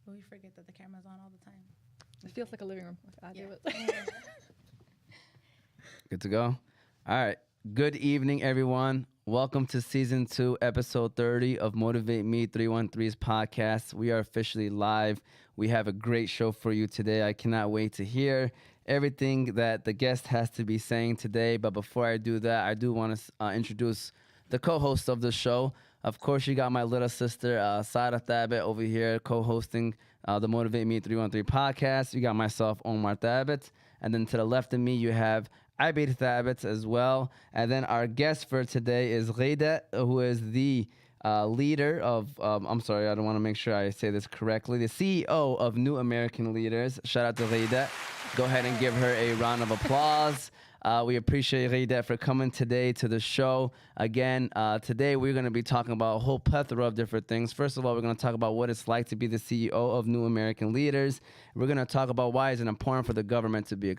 But we forget that the camera's on all the time. It feels like a living room. I do it. Good to go? All right. Good evening, everyone. Welcome to Season 2, Episode 30 of Motivate Me 313's podcast. We are officially live. We have a great show for you today. I cannot wait to hear everything that the guest has to be saying today. But before I do that, I do want to introduce the co-host of the show. Of course, you got my little sister, SZ.2, over here co-hosting the Motivate Me 313 podcast. You got myself, Omar Thabit. And then to the left of me, you have EP.30 as well. And then our guest for today is Ghida, who is the leader of, I'm sorry, I don't want to make sure I say this correctly, the CEO of New American Leaders. Shout out to Ghida. Go ahead and give her a round of applause. We appreciate Ghida for coming today to the show. Again, today we're going to be talking about a whole plethora of different things. First of all, we're going to talk about what it's like to be the CEO of New American Leaders. We're going to talk about why it's important for the government to be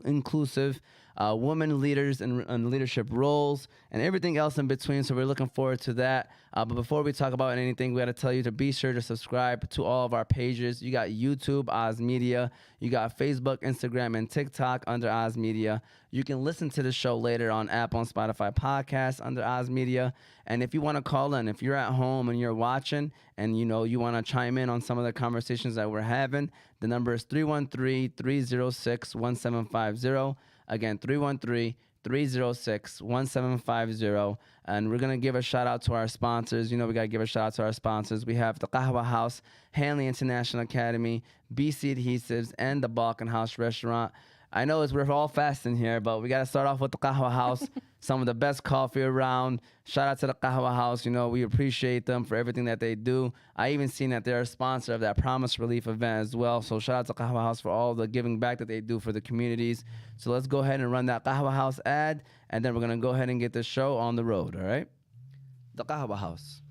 inclusive, women leaders and leadership roles, and everything else in between. So we're looking forward to that. But before we talk about anything, we got to tell you to be sure to subscribe to all of our pages. You got YouTube, Oz Media. You got Facebook, Instagram, and TikTok under Oz Media. You can listen to the show later on Apple and Spotify podcasts under Oz Media. And if you want to call in, if you're at home and you're watching and you want to chime in on some of the conversations that we're having, the number is 313-306-1750. Again, 313-306-1750. And we're going to give a shout out to our sponsors. We got to give a shout out to our sponsors. We have the Qahwa House, Hanley International Academy, BC Adhesives, and the Balkan House Restaurant. I know we're all fast in here, but we got to start off with the Qahwa House. Some of the best coffee around. Shout out to the Qahwa House. We appreciate them for everything that they do. I even seen that they're a sponsor of that Promise Relief event as well. So shout out to Qahwa House for all the giving back that they do for the communities. So let's go ahead and run that Qahwa House ad, and then we're going to go ahead and get the show on the road, all right? The Qahwa House.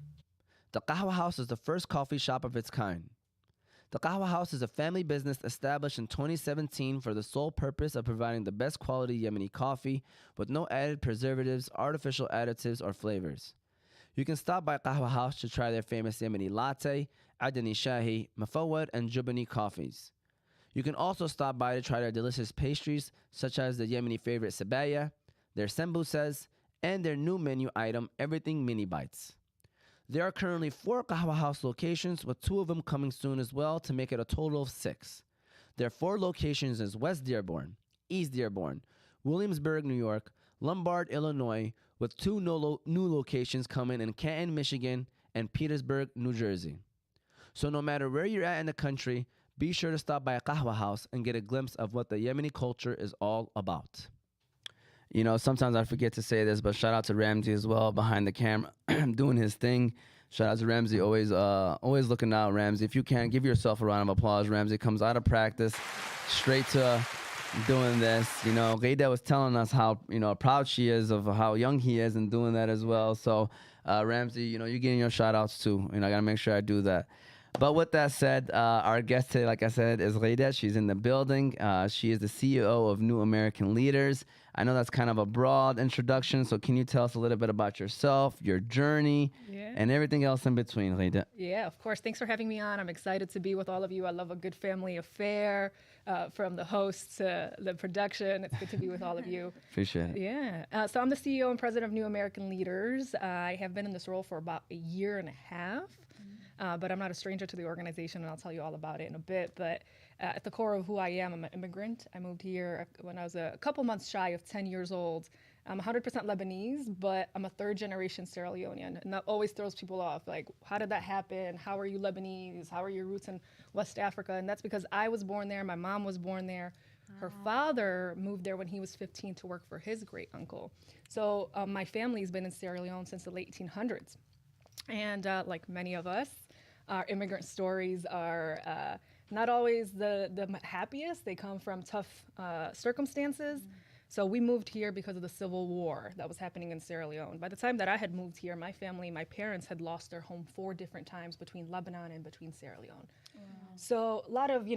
The Qahwa House is the first coffee shop of its kind. The Qahwa House is a family business established in 2017 for the sole purpose of providing the best quality Yemeni coffee with no added preservatives, artificial additives, or flavors. You can stop by Qahwa House to try their famous Yemeni latte, Adani Shahi, Mafawad, and Jubani coffees. You can also stop by to try their delicious pastries such as the Yemeni favorite Sabaya, their sembusas, and their new menu item, Everything Mini Bites. There are currently 4 Qahwa House locations, with 2 of them coming soon as well, to make it a total of 6. Their 4 locations is West Dearborn, East Dearborn, Williamsburg, New York, Lombard, Illinois, with 2 new locations coming in Canton, Michigan, and Petersburg, New Jersey. So no matter where you're at in the country, be sure to stop by a Qahwa House and get a glimpse of what the Yemeni culture is all about. Sometimes I forget to say this, but shout out to Ramsey as well behind the camera doing his thing. Shout out to Ramsey, always looking out, Ramsey. If you can, give yourself a round of applause. Ramsey comes out of practice straight to doing this. Ghida was telling us how, proud she is of how young he is and doing that as well. So, Ramsey, you're getting your shout outs too. I got to make sure I do that. But with that said, our guest today, like I said, is Ghida. She's in the building. She is the CEO of New American Leaders. I know that's kind of a broad introduction, so can you tell us a little bit about yourself, your journey, and everything else in between, Ghida? Yeah, of course. Thanks for having me on. I'm excited to be with all of you. I love a good family affair, from the host to the production. It's good to be with all of you. Appreciate it. Yeah. So I'm the CEO and president of New American Leaders. I have been in this role for about a year and a half. But I'm not a stranger to the organization, and I'll tell you all about it in a bit. But at the core of who I am, I'm an immigrant. I moved here when I was a couple months shy of 10 years old. I'm 100% Lebanese, but I'm a third-generation Sierra Leonean, and that always throws people off. Like, how did that happen? How are you Lebanese? How are your roots in West Africa? And that's because I was born there. My mom was born there. Her father moved there when he was 15 to work for his great-uncle. So my family's been in Sierra Leone since the late 1800s. And like many of us, our immigrant stories are not always the happiest. They come from tough circumstances. So we moved here because of the civil war that was happening in Sierra Leone. By the time that I had moved here, my family, my parents had lost their home 4 different times between Lebanon and between Sierra Leone. So a lot of,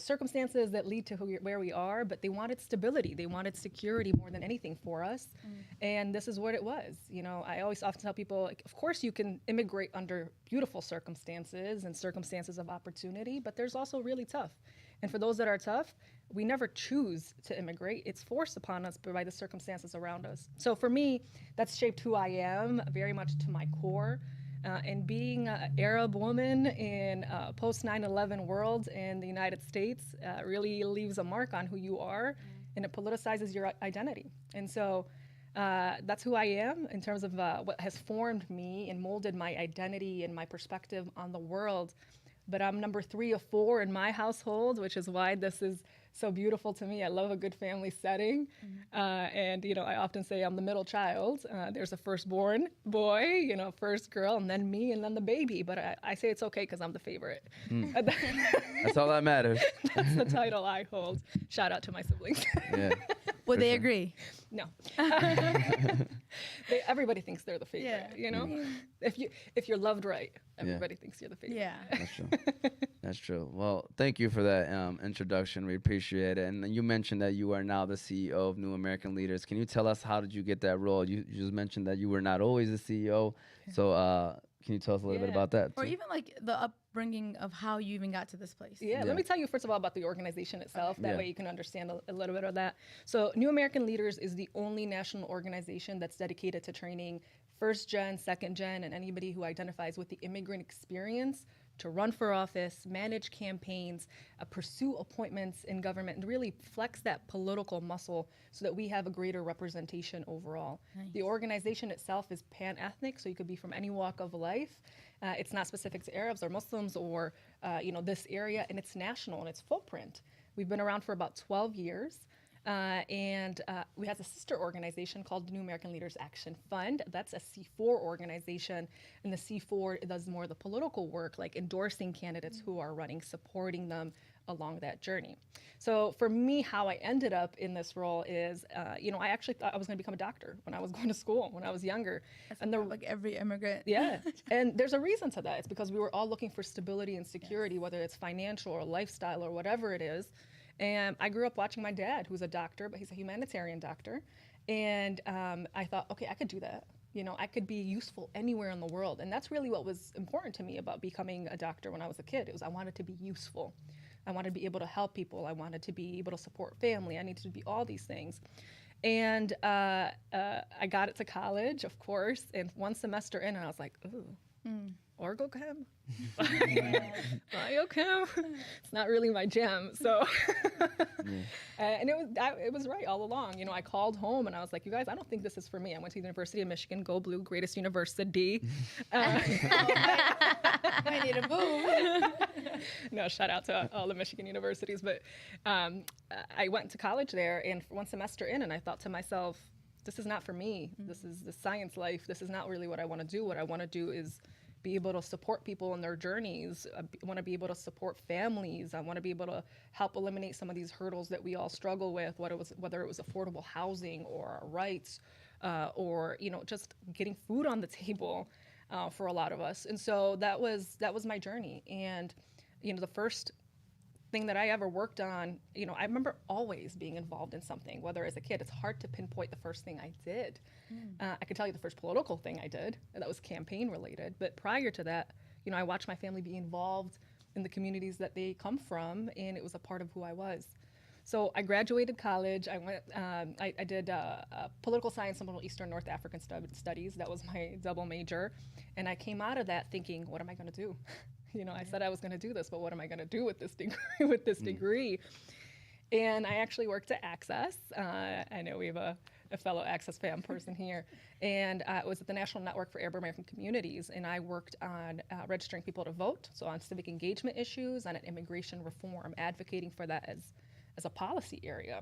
circumstances that lead to where we are, but they wanted stability. They wanted security more than anything for us. And this is what it was. I always often tell people, like, of course you can immigrate under beautiful circumstances and circumstances of opportunity, but there's also really tough. And for those that are tough, we never choose to immigrate. It's forced upon us by the circumstances around us. So for me, that's shaped who I am very much to my core. And being an Arab woman in a post 9/11 world in the United States really leaves a mark on who you are, and it politicizes your identity. And so that's who I am in terms of what has formed me and molded my identity and my perspective on the world. But I'm number 3 of 4 in my household, which is why this is so beautiful to me. I love a good family setting. And, I often say I'm the middle child. There's a firstborn boy, first girl, and then me, and then the baby. But I say it's okay because I'm the favorite. That's all that matters. That's the title I hold. Shout out to my siblings. Yeah. Would they agree? No. Everybody thinks they're the favorite, If you're loved right, everybody thinks you're the favorite. Yeah. That's true. That's true. Well, thank you for that introduction. We appreciate it. And you mentioned that you are now the CEO of New American Leaders. Can you tell us, how did you get that role? You just mentioned that you were not always the CEO. So can you tell us a little bit about that? Or too? even like the upbringing of how you even got to this place. Yeah, let me tell you first of all about the organization itself. That way you can understand a little bit of that. So New American Leaders is the only national organization that's dedicated to training first gen, second gen, and anybody who identifies with the immigrant experience to run for office, manage campaigns, pursue appointments in government, and really flex that political muscle so that we have a greater representation overall. Nice. The organization itself is pan-ethnic, so you could be from any walk of life. It's not specific to Arabs or Muslims or this area, and it's national in its footprint. We've been around for about 12 years. And we have a sister organization called the New American Leaders Action Fund. That's a C4 organization, and the C4 does more of the political work, like endorsing candidates who are running, supporting them along that journey. So for me, how I ended up in this role is, I actually thought I was going to become a doctor when I was going to school, when I was younger. And like every immigrant. Yeah, and there's a reason to that. It's because we were all looking for stability and security, whether it's financial or lifestyle or whatever it is. And I grew up watching my dad, who's a doctor, but he's a humanitarian doctor. And I thought, okay, I could do that. I could be useful anywhere in the world. And that's really what was important to me about becoming a doctor when I was a kid. It was I wanted to be useful. I wanted to be able to help people. I wanted to be able to support family. I needed to be all these things. And I got it to college, of course. And one semester in, and I was like, ooh. Orgochem? Biochem? It's not really my jam. So, and it was right all along. I called home and I was like, you guys, I don't think this is for me. I went to the University of Michigan, go blue, greatest university. I need a move. No, shout out to all the Michigan universities. But I went to college there, and one semester in, and I thought to myself, this is not for me. This is the science life. This is not really what I want to do. What I want to do is be able to support people in their journeys. I want to be able to support families. I want to be able to help eliminate some of these hurdles that we all struggle with, whether it was affordable housing or our rights, or just getting food on the table for a lot of us. And so that was my journey. And the first thing that I ever worked on, I remember always being involved in something, whether as a kid. It's hard to pinpoint the first thing I did. I could tell you the first political thing I did, and that was campaign related. But prior to that, I watched my family be involved in the communities that they come from, and it was a part of who I was. So I graduated college. I went. I did political science and Middle Eastern North African studies. That was my double major, and I came out of that thinking, what am I going to do? I said I was going to do this, but what am I going to do with this degree? And I actually worked at Access. I know we have a fellow Access fam person here. And it was at the National Network for Arab American Communities. And I worked on registering people to vote, so on civic engagement issues, on immigration reform, advocating for that as a policy area.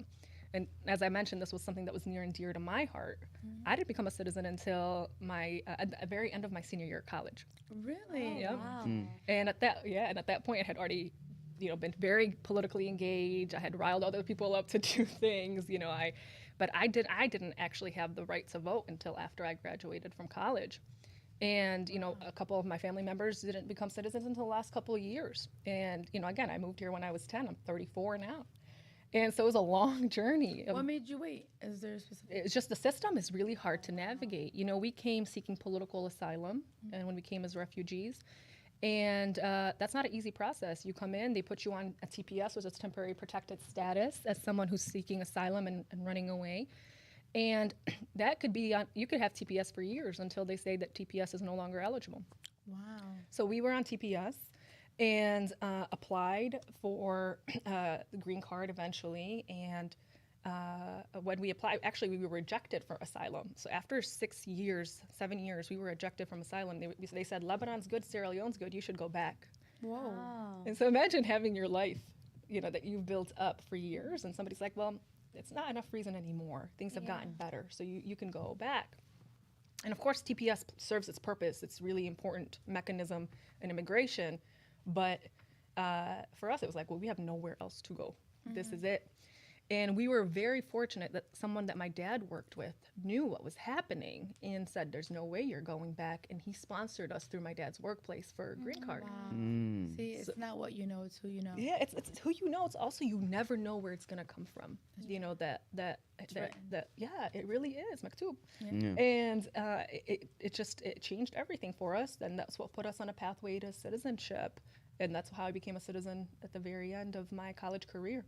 And as I mentioned, this was something that was near and dear to my heart. I didn't become a citizen until at the very end of my senior year of college. Really? Yep. Wow. And at that point, I had already, been very politically engaged. I had riled other people up to do things. But I didn't actually have the right to vote until after I graduated from college. And, a couple of my family members didn't become citizens until the last couple of years. And, again, I moved here when I was 10. I'm 34 now. And so it was a long journey. What made you wait? Is there a specific? It's just the system is really hard to navigate. We came seeking political asylum, and when we came as refugees. And that's not an easy process. You come in, they put you on a TPS, which is temporary protected status, as someone who's seeking asylum and running away. And that could be, you could have TPS for years until they say that TPS is no longer eligible. Wow. So we were on TPS and applied for the green card eventually. And when we applied, actually we were rejected for asylum. So after 7 years, we were rejected from asylum. They said, Lebanon's good, Sierra Leone's good, you should go back. Whoa. Wow. And so imagine having your life, that you've built up for years, and somebody's like, well, it's not enough reason anymore. Things have gotten better, so you can go back. And of course, TPS serves its purpose. It's a really important mechanism in immigration. But for us, it was like, well, we have nowhere else to go. This is it. And we were very fortunate that someone that my dad worked with knew what was happening and said, there's no way you're going back. And he sponsored us through my dad's workplace for a green card. Wow. See, it's not what you know, it's who you know. Yeah, it's who you know. It's also, you never know where it's going to come from. That it really is, Maktub. Yeah. And it changed everything for us. And that's what put us on a pathway to citizenship. And that's how I became a citizen at the very end of my college career.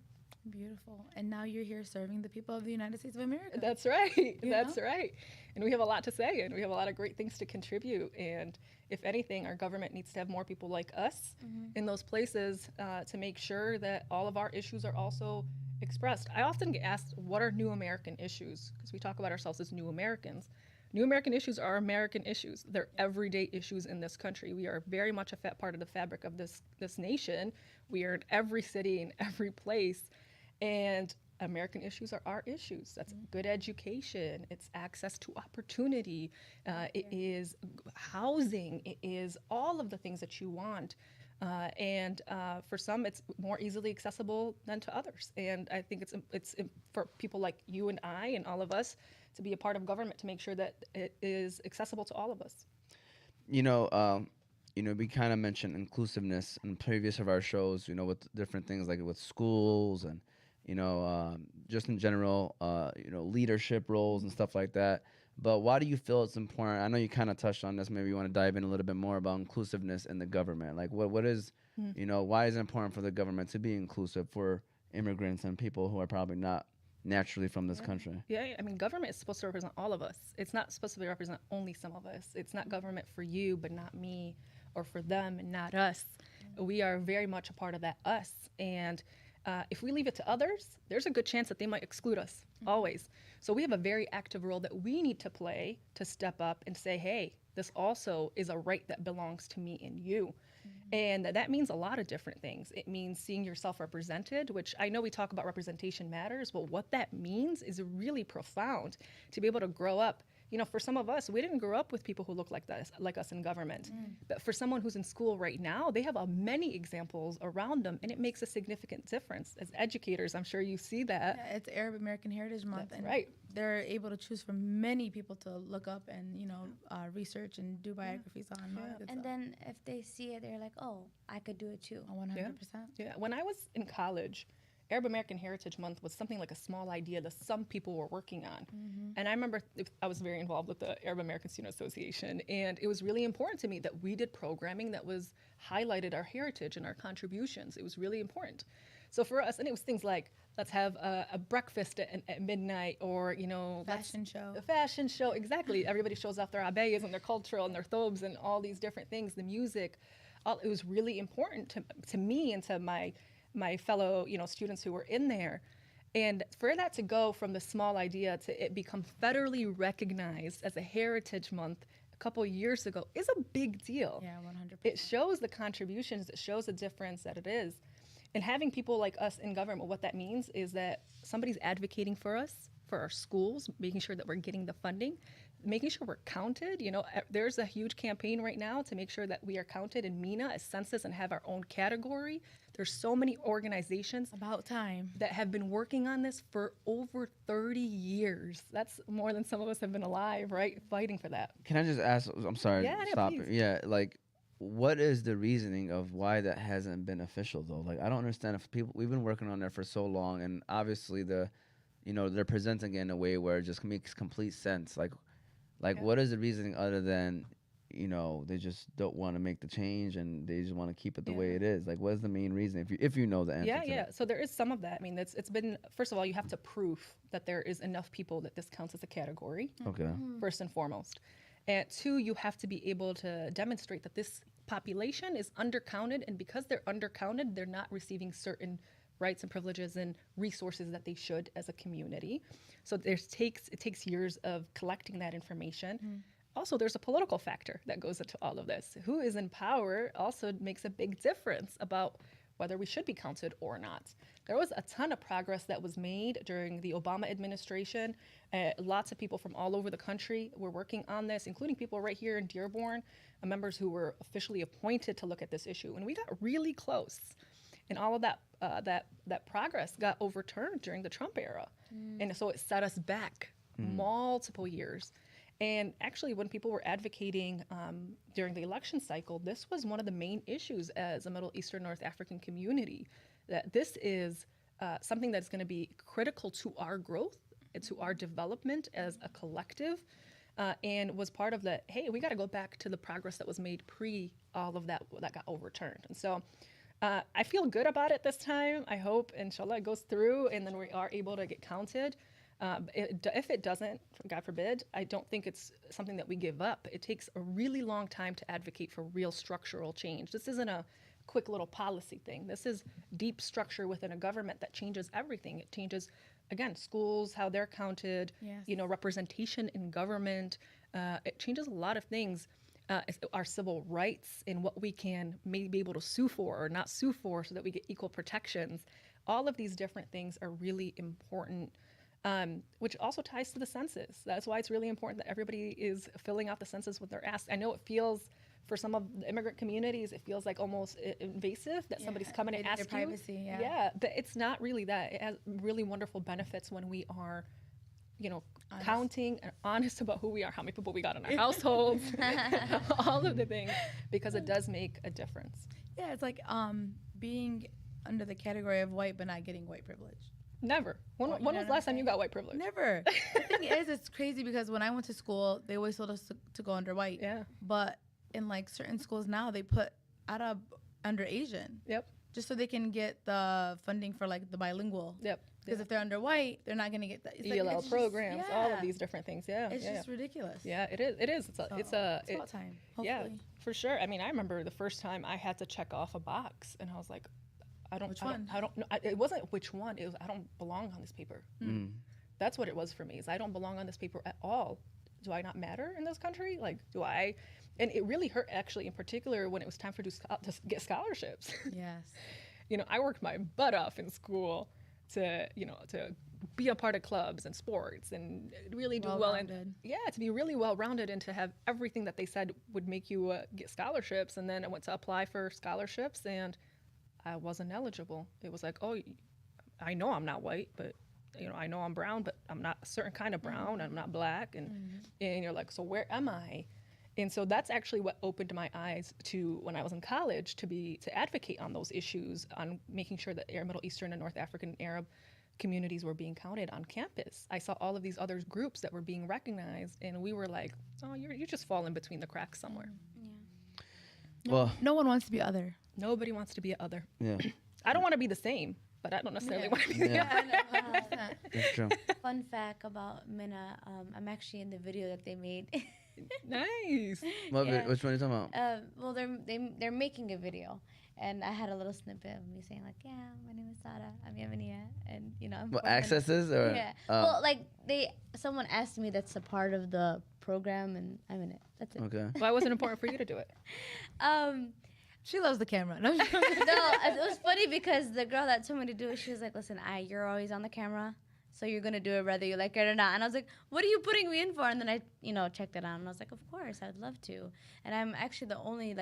Beautiful. And now you're here serving the people of the United States of America. That's right. That's know? right. And we have a lot to say, and we have a lot of great things to contribute. And if anything, our government needs to have more people like us in those places to make sure that all of our issues are also expressed. I often get asked, what are new American issues? Because we talk about ourselves as new Americans. New American issues are American issues. They're everyday issues in this country. We are very much a part of the fabric of this nation. We are in every city, in every place. And American issues are our issues. That's good education. It's access to opportunity. It is housing. It is all of the things that you want. And for some, it's more easily accessible than to others. And I think it's for people like you and I and all of us to be a part of government to make sure that it is accessible to all of us. We kind of mentioned inclusiveness in previous of our shows, with different things like with schools and, just in general, leadership roles and stuff like that. But why do you feel it's important? I know you kind of touched on this. Maybe you want to dive in a little bit more about inclusiveness in the government. Like what is, why is it important for the government to be inclusive for immigrants and people who are probably not naturally from this country? Yeah, I mean, government is supposed to represent all of us. It's not supposed to represent only some of us. It's not government for you, but not me, or for them and not us. We are very much a part of that us. And if we leave it to others, there's a good chance that they might exclude us, always. So we have a very active role that we need to play to step up and say, hey, this also is a right that belongs to me and you. And that means a lot of different things. It means seeing yourself represented, which I know we talk about representation matters, but what that means is really profound to be able to grow up. For some of us, we didn't grow up with people who look like us in government. But for someone who's in school right now, they have many examples around them, and it makes a significant difference. As educators, I'm sure you see that. Yeah, it's Arab American Heritage Month. That's and right. They're able to choose from many people to look up and, research and do biographies on. All that good And stuff. then if they see it, they're like, oh, I could do it too. 100%. Yeah, when I was in college, Arab American Heritage Month was something like a small idea that some people were working on. And I remember I was very involved with the Arab American Student Association, and it was really important to me that we did programming that was highlighted our heritage and our contributions. It was really important. So for us, and it was things like, let's have a breakfast at midnight, or, Fashion show. a fashion show, exactly. Everybody shows off their abayas and their cultural and their thobes and all these different things, the music. It was really important to me and to my fellow, students who were in there. And for that to go from the small idea to it become federally recognized as a Heritage Month a couple years ago is a big deal. Yeah, 100%. It shows the contributions, it shows the difference that it is. And having people like us in government, what that means is that somebody's advocating for us, for our schools, making sure that we're getting the funding, making sure we're counted. There's a huge campaign right now to make sure that we are counted in MENA as census and have our own category. There's so many organizations About time. that have been working on this for over 30 years. That's more than some of us have been alive, right? Fighting for that. Can I just ask? I'm sorry. Yeah, yeah, stop please. it. Yeah, like, what is the reasoning of why that hasn't been official though? Like, I don't understand if we've been working on that for so long, and obviously they're presenting it in a way where it just makes complete sense. Like, Yeah. what is the reasoning other than, they just don't want to make the change and they just want to keep it the way it is? Like, what is the main reason if you know the answer? Yeah, to yeah. that? So there is some of that. I mean, it's been, first of all, you have to prove that there is enough people that this counts as a category, Okay. first and foremost. And two, you have to be able to demonstrate that this population is undercounted, and because they're undercounted, they're not receiving certain rights and privileges and resources that they should as a community. So it takes years of collecting that information. Also, there's a political factor that goes into all of this. Who is in power also makes a big difference about whether we should be counted or not. There was a ton of progress that was made during the Obama administration. Lots of people from all over the country were working on this, including people right here in Dearborn, members who were officially appointed to look at this issue. And we got really close. And all of that progress got overturned during the Trump era. And so it set us back multiple years. And actually, when people were advocating during the election cycle, this was one of the main issues as a Middle Eastern North African community, that this is something that's going to be critical to our growth and to our development as a collective, and was part of the, hey, we got to go back to the progress that was made pre all of that got overturned. And so I feel good about it this time. I hope, inshallah, it goes through and then we are able to get counted. If it doesn't, God forbid, I don't think it's something that we give up. It takes a really long time to advocate for real structural change. This isn't a quick little policy thing. This is deep structure within a government that changes everything. It changes, again, schools, how they're counted, Yes. Representation in government. It changes a lot of things. Our civil rights and what we can maybe be able to sue for or not sue for so that we get equal protections. All of these different things are really important. Which also ties to the census. That's why it's really important that everybody is filling out the census when they're asked. I know it feels, for some of the immigrant communities, it feels like almost invasive that somebody's coming to ask you. Privacy, yeah. Yeah, but it's not really that. It has really wonderful benefits when we are, counting and honest about who we are, how many people we got in our households, all of the things, because it does make a difference. Yeah, it's like being under the category of white but not getting white privilege. Never. When was the last time you got white privilege? Never. The thing is, it's crazy because when I went to school, they always told us to go under white. Yeah. But in like certain schools now, they put Arab under Asian. Yep. Just so they can get the funding for like the bilingual. Yep. Because if they're under white, they're not going to get that. It's ELL it's programs, just, all of these different things. Yeah. It's yeah. just ridiculous. Yeah, it is. It is. It's about time. Hopefully. Yeah, for sure. I mean, I remember the first time I had to check off a box, and I was like, I don't know. It wasn't which one. It was I don't belong on this paper. That's what it was for me. Is I don't belong on this paper at all. Do I not matter in this country? Like, do I? And it really hurt, actually, in particular when it was time to get scholarships. Yes. I worked my butt off in school to be a part of clubs and sports and really do well. And to be really well-rounded and to have everything that they said would make you get scholarships. And then I went to apply for scholarships and I wasn't eligible. It was like, oh, I know I'm not white, but I know I'm brown, but I'm not a certain kind of brown. I'm not black. And you're like, so where am I? And so that's actually what opened my eyes to, when I was in college, to advocate on those issues, on making sure that Middle Eastern and North African Arab communities were being counted on campus. I saw all of these other groups that were being recognized, and we were like, oh, you're just falling between the cracks somewhere. No one wants to be other. Nobody wants to be other. Yeah. I don't want to be nice, but I don't necessarily want to be the other. That's true. Fun fact about Minna, I'm actually in the video that they made. Nice. Which one are you talking about? Well, they're making a video, and I had a little snippet of me saying like, yeah, my name is Sara, I'm Yemeniya, and I'm What, accesses or? Yeah. Well, like someone asked me that's a part of the program, and I'm in it. That's it. Okay. Why was it important for you to do it? She loves the camera. No, No, it was funny because the girl that told me to do it, she was like, listen, you're always on the camera, So you're gonna do it whether you like it or not. And I was like, what are you putting me in for? And then I, checked it out, and I was like, of course, I'd love to. And I'm actually the only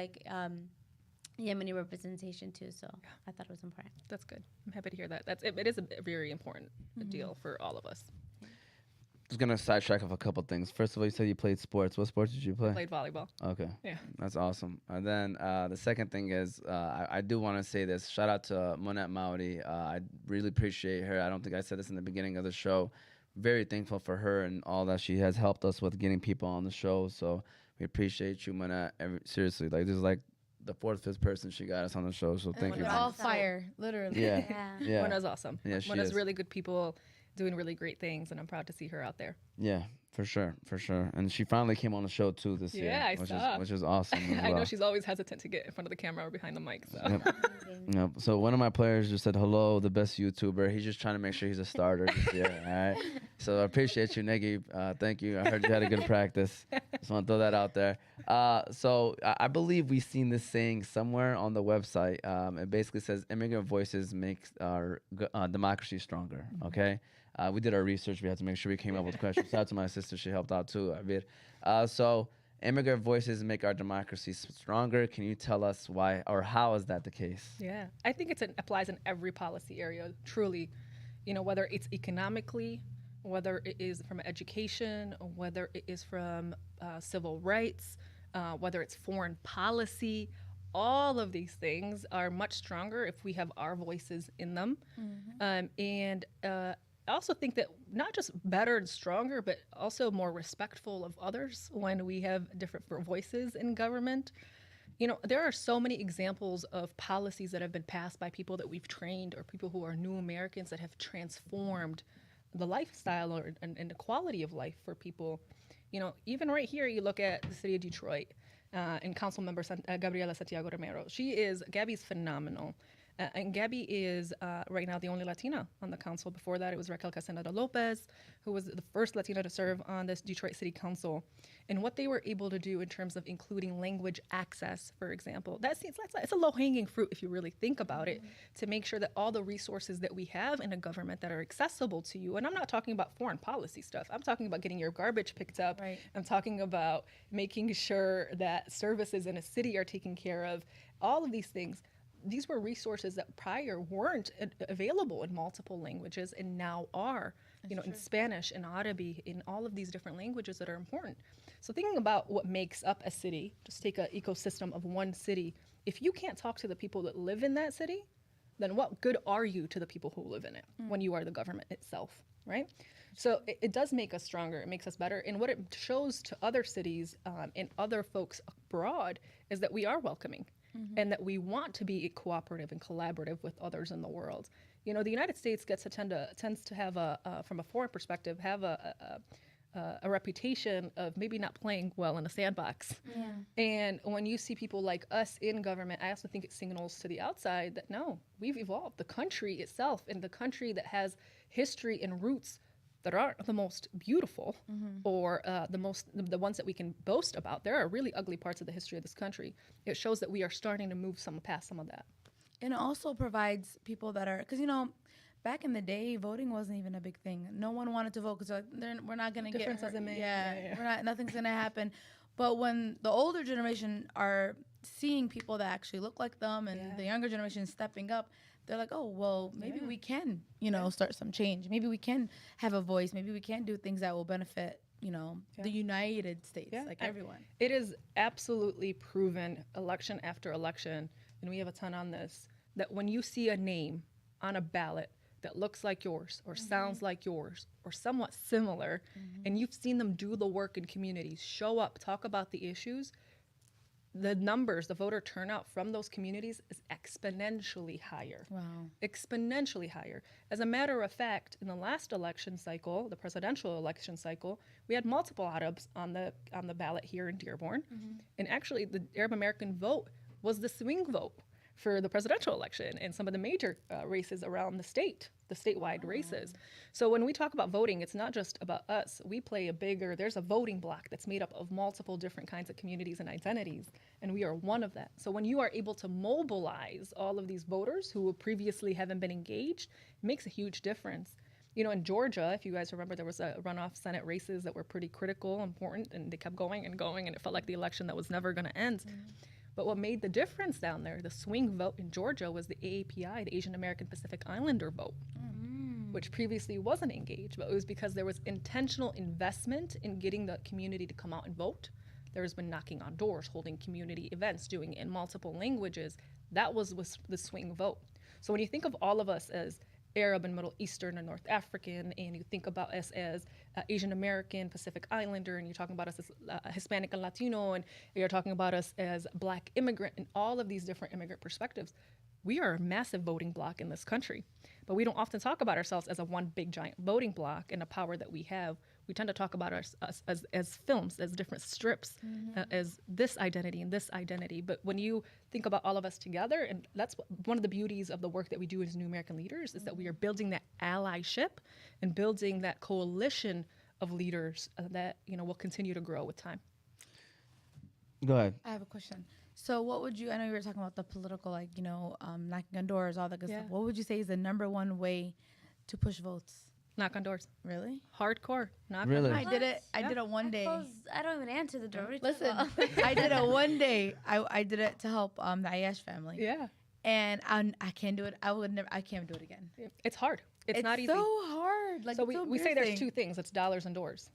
Yemeni representation too, so I thought it was important. That's good. I'm happy to hear that. It is a very important deal for all of us. Just gonna sidetrack of a couple things. First of all, you said you played sports. What sports did you play? Played volleyball. Okay. Yeah. That's awesome. And then the second thing is, I do want to say this. Shout out to Monette Maudi. I really appreciate her. I don't think I said this in the beginning of the show. Very thankful for her and all that she has helped us with getting people on the show. So we appreciate you, Monette. Seriously, like this is like the fourth, fifth person she got us on the show. So thank you. We're all fire, literally. Yeah. Yeah. Mona's awesome. Yeah, she Mona's is. really good people doing really great things, and I'm proud to see her out there. Yeah, for sure. And she finally came on the show too this year. Yeah, I saw. Which is awesome. As I know well. she's always hesitant to get in front of the camera or behind the mic. So. Yep. Yep. So one of my players just said, hello, the best YouTuber. He's just trying to make sure he's a starter this year. All right. So I appreciate you, Negi. Thank you. I heard you had a good practice. Just want to throw that out there. So I believe we've seen this saying somewhere on the website. It basically says immigrant voices make our democracy stronger. Okay. We did our research. We had to make sure we came up with questions. Shout out to my sister. She helped out too. So immigrant voices make our democracy stronger. Can you tell us why or how is that the case? Yeah, I think it applies in every policy area, truly. Whether it's economically, whether it is from education, whether it is from civil rights, whether it's foreign policy, all of these things are much stronger if we have our voices in them. I also think that not just better and stronger, but also more respectful of others when we have different voices in government. There are so many examples of policies that have been passed by people that we've trained or people who are new Americans that have transformed the lifestyle and the quality of life for people. Even right here, you look at the city of Detroit and council member Gabriela Santiago Romero. Gabby's phenomenal. And Gabby is right now the only Latina on the council. Before that, it was Raquel Casanova Lopez, who was the first Latina to serve on this Detroit City Council. And what they were able to do in terms of including language access, for example, it's a low-hanging fruit if you really think about it, to make sure that all the resources that we have in a government that are accessible to you, and I'm not talking about foreign policy stuff, I'm talking about getting your garbage picked up, Right. I'm talking about making sure that services in a city are taken care of, all of these things. These were resources that prior weren't available in multiple languages and now are, in Spanish and Arabic, in all of these different languages that are important. So thinking about what makes up a city, just take an ecosystem of one city. If you can't talk to the people that live in that city, then what good are you to the people who live in it when you are the government itself, right? So it does make us stronger. It makes us better. And what it shows to other cities and other folks abroad is that we are welcoming. And that we want to be cooperative and collaborative with others in the world. The United States tends to have from a foreign perspective, have a reputation of maybe not playing well in a sandbox. Yeah. And when you see people like us in government, I also think it signals to the outside that no, we've evolved. The country itself, and the country that has history and roots that aren't the most beautiful or the ones that we can boast about. There are really ugly parts of the history of this country. It shows that we are starting to move past some of that. And it also provides people that are, because, back in the day, voting wasn't even a big thing. No one wanted to vote because we're not going to get Difference hurt. doesn't make- Yeah, nothing's going to happen. But when the older generation are seeing people that actually look like them and the younger generation is stepping up, they're like, oh, well, maybe we can, start some change. Maybe we can have a voice. Maybe we can do things that will benefit, the United States, everyone. It is absolutely proven election after election, and we have a ton on this, that when you see a name on a ballot that looks like yours or sounds like yours or somewhat similar, and you've seen them do the work in communities, show up, talk about the issues, the numbers, the voter turnout from those communities is exponentially higher. Wow. Exponentially higher. As a matter of fact, in the last election cycle, the presidential election cycle, we had multiple Arabs on the ballot here in Dearborn. And actually, the Arab American vote was the swing vote for the presidential election and some of the major races around the statewide races. So when we talk about voting, it's not just about us. We play there's a voting block that's made up of multiple different kinds of communities and identities, and we are one of that. So when you are able to mobilize all of these voters who previously haven't been engaged, it makes a huge difference. You know, in Georgia, if you guys remember, there was a runoff Senate races that were pretty critical, important, and they kept going and going, and it felt like the election that was never going to end. But what made the difference down there, the swing vote in Georgia, was the AAPI, the Asian American Pacific Islander vote, which previously wasn't engaged, but it was because there was intentional investment in getting the community to come out and vote. There has been knocking on doors, holding community events, doing it in multiple languages. That was the swing vote. So when you think of all of us as Arab and Middle Eastern and North African, and you think about us as Asian American, Pacific Islander, and you're talking about us as Hispanic and Latino, and you're talking about us as Black immigrant, and all of these different immigrant perspectives, we are a massive voting bloc in this country. But we don't often talk about ourselves as a one big giant voting bloc and the power that we have. We tend to talk about us as films, as different strips, as this identity and this identity. But when you think about all of us together, and that's one of the beauties of the work that we do as New American Leaders, is that we are building that allyship and building that coalition of leaders that will continue to grow with time. Go ahead. I have a question. So what would you, I know you were talking about the political, knocking on doors, all that good stuff. What would you say is the number one way to push votes? Knock on doors. Really? Hardcore. Knock Really? on doors. I did it one day. I don't even answer the door. What are you Listen, talking about? I did it one day. I did it to help the Ayash family. Yeah. And I can't do it. I can't do it again. It's hard. It's not easy. so hard. So we say there's two things. It's dollars and doors.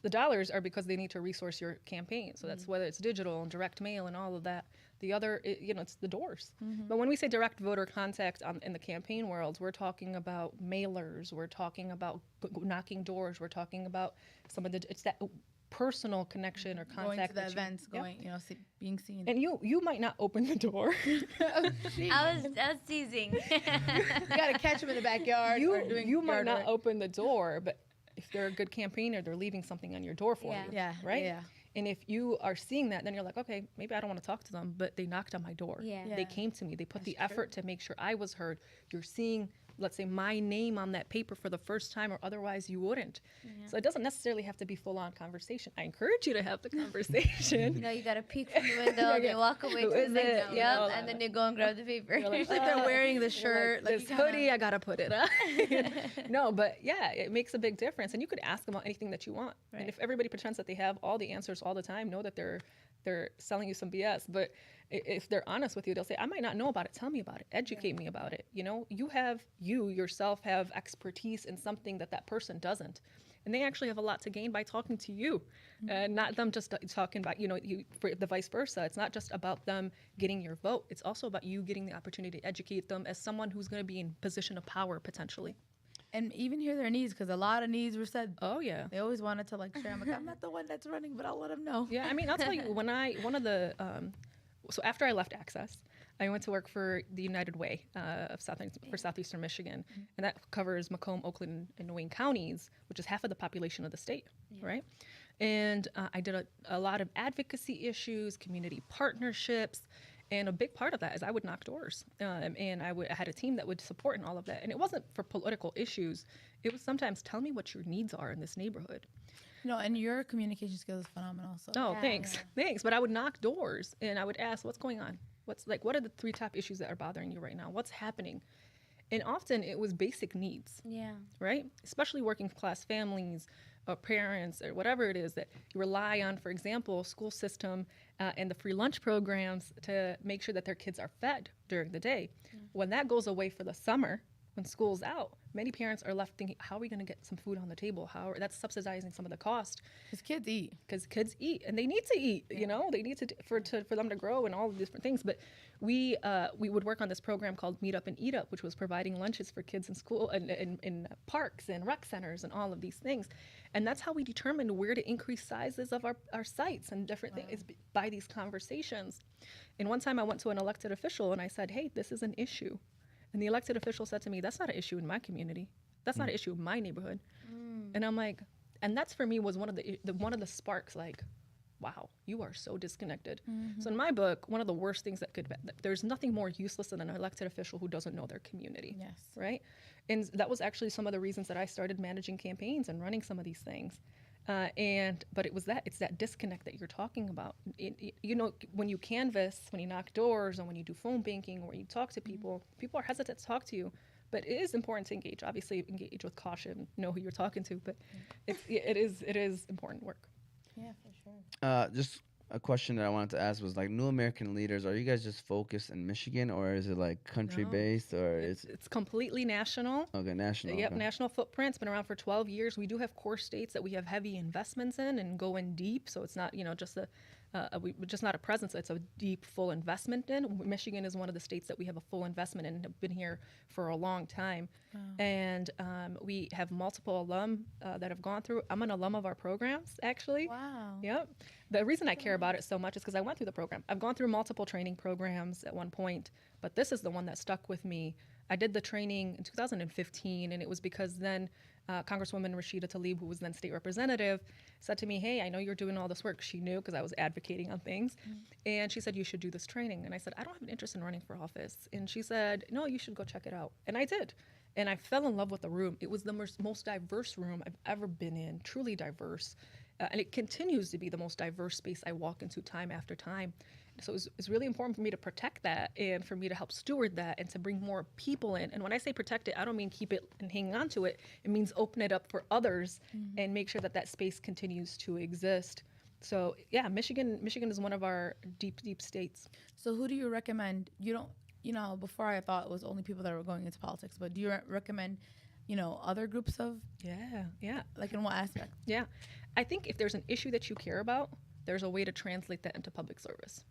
The dollars are because they need to resource your campaign. So that's whether it's digital and direct mail and all of that. The other, it's the doors. But when we say direct voter contact in the campaign world, we're talking about mailers. We're talking about knocking doors. We're talking about it's that personal connection or contact. Going to the events, being seen. And you might not open the door. I was teasing. You got to catch them in the backyard. You might not open the door, but if they're a good campaigner, they're leaving something on your door for you. Yeah. Right? Yeah. And if you are seeing that, then you're like, okay, maybe I don't want to talk to them, but they knocked on my door. Yeah. They came to me. They put the effort to make sure I was heard. You're seeing, let's say, my name on that paper for the first time, or otherwise you wouldn't. So it doesn't necessarily have to be full-on conversation. I encourage you to have the conversation. You got to peek from the window, they walk away to the next window, and then you go and grab the paper. It's like they're wearing the shirt. Like this hoodie, I got to put it on. No, but yeah, it makes a big difference. And you could ask them about anything that you want. Right. And if everybody pretends that they have all the answers all the time, know that they're selling you some BS. But if they're honest with you, they'll say, I might not know about it. Tell me about it. Educate me about it. You yourself have expertise in something that person doesn't. And they actually have a lot to gain by talking to you, and not them just talking about, for the vice versa. It's not just about them getting your vote. It's also about you getting the opportunity to educate them as someone who's going to be in position of power potentially. And even hear their needs, because a lot of needs were said. Oh, yeah. They always wanted to share. I'm like, I'm not the one that's running, but I'll let them know. Yeah, I mean, I'll tell you, so after I left Access, I went to work for the United Way for Southeastern Michigan, and that covers Macomb, Oakland, and Wayne counties, which is half of the population of the state, right? And I did a lot of advocacy issues, community partnerships, and a big part of that is I would knock doors, and I had a team that would support in all of that. And it wasn't for political issues; it was sometimes tell me what your needs are in this neighborhood. And your communication skills is phenomenal. So. Oh, thanks. But I would knock doors and I would ask, what's going on? What are the 3 top issues that are bothering you right now? What's happening? And often it was basic needs. Yeah. Right? Especially working class families or parents or whatever it is that you rely on, for example, school system and the free lunch programs to make sure that their kids are fed during the day. Yeah. When that goes away for the summer, when school's out, many parents are left thinking, how are we going to get some food on the table? That's subsidizing some of the cost. Because kids eat. And they need to eat, they need to for them to grow and all of these different things. But we would work on this program called Meet Up and Eat Up, which was providing lunches for kids in school and in parks and rec centers and all of these things. And that's how we determined where to increase sizes of our sites and different things by these conversations. And one time I went to an elected official and I said, hey, this is an issue. And the elected official said to me, that's not an issue in my community. That's not an issue in my neighborhood. And I'm like, and that's for me was one of the sparks, wow, you are so disconnected. So in my book, one of the worst things there's nothing more useless than an elected official who doesn't know their community. Yes. Right? And that was actually some of the reasons that I started managing campaigns and running some of these things. But it's that disconnect that you're talking about. When you canvass, when you knock doors, and when you do phone banking, or you talk to people, people are hesitant to talk to you. But it is important to engage. Obviously, engage with caution, know who you're talking to, but it is important work. Yeah, for sure. Just a question that I wanted to ask was like New American Leaders. Are you guys just focused in Michigan, or is it like country No, based, or it's completely national. okay national? Yep, Okay. national footprint. It's been around for 12 years. We do have core states that we have heavy investments in and go in deep. So it's not, just just not a presence. It's a deep, full investment in. Michigan is one of the states that we have a full investment in and have been here for a long time. And we have multiple alum that have gone through. I'm an alum of our programs, actually. Wow. Yep. The reason I care about it so much is because I went through the program. I've gone through multiple training programs at one point, but this is the one that stuck with me. I did the training in 2015, and it was because then Congresswoman Rashida Tlaib, who was then state representative, said to me, hey, I know you're doing all this work. She knew because I was advocating on things. And she said, you should do this training. And I said, I don't have an interest in running for office. And she said, no, you should go check it out. And I did. And I fell in love with the room. It was the most diverse room I've ever been in, truly diverse. And it continues to be the most diverse space I walk into time after time. So it's really important for me to protect that and for me to help steward that and to bring more people in. And when I say protect it, I don't mean keep it and hang on to it. It means open it up for others and make sure that that space continues to exist. So yeah, Michigan is one of our deep, deep states. So who do you recommend? Before I thought it was only people that were going into politics, but do you recommend, other groups of, Yeah. like in what aspect? Yeah. I think if there's an issue that you care about, there's a way to translate that into public service.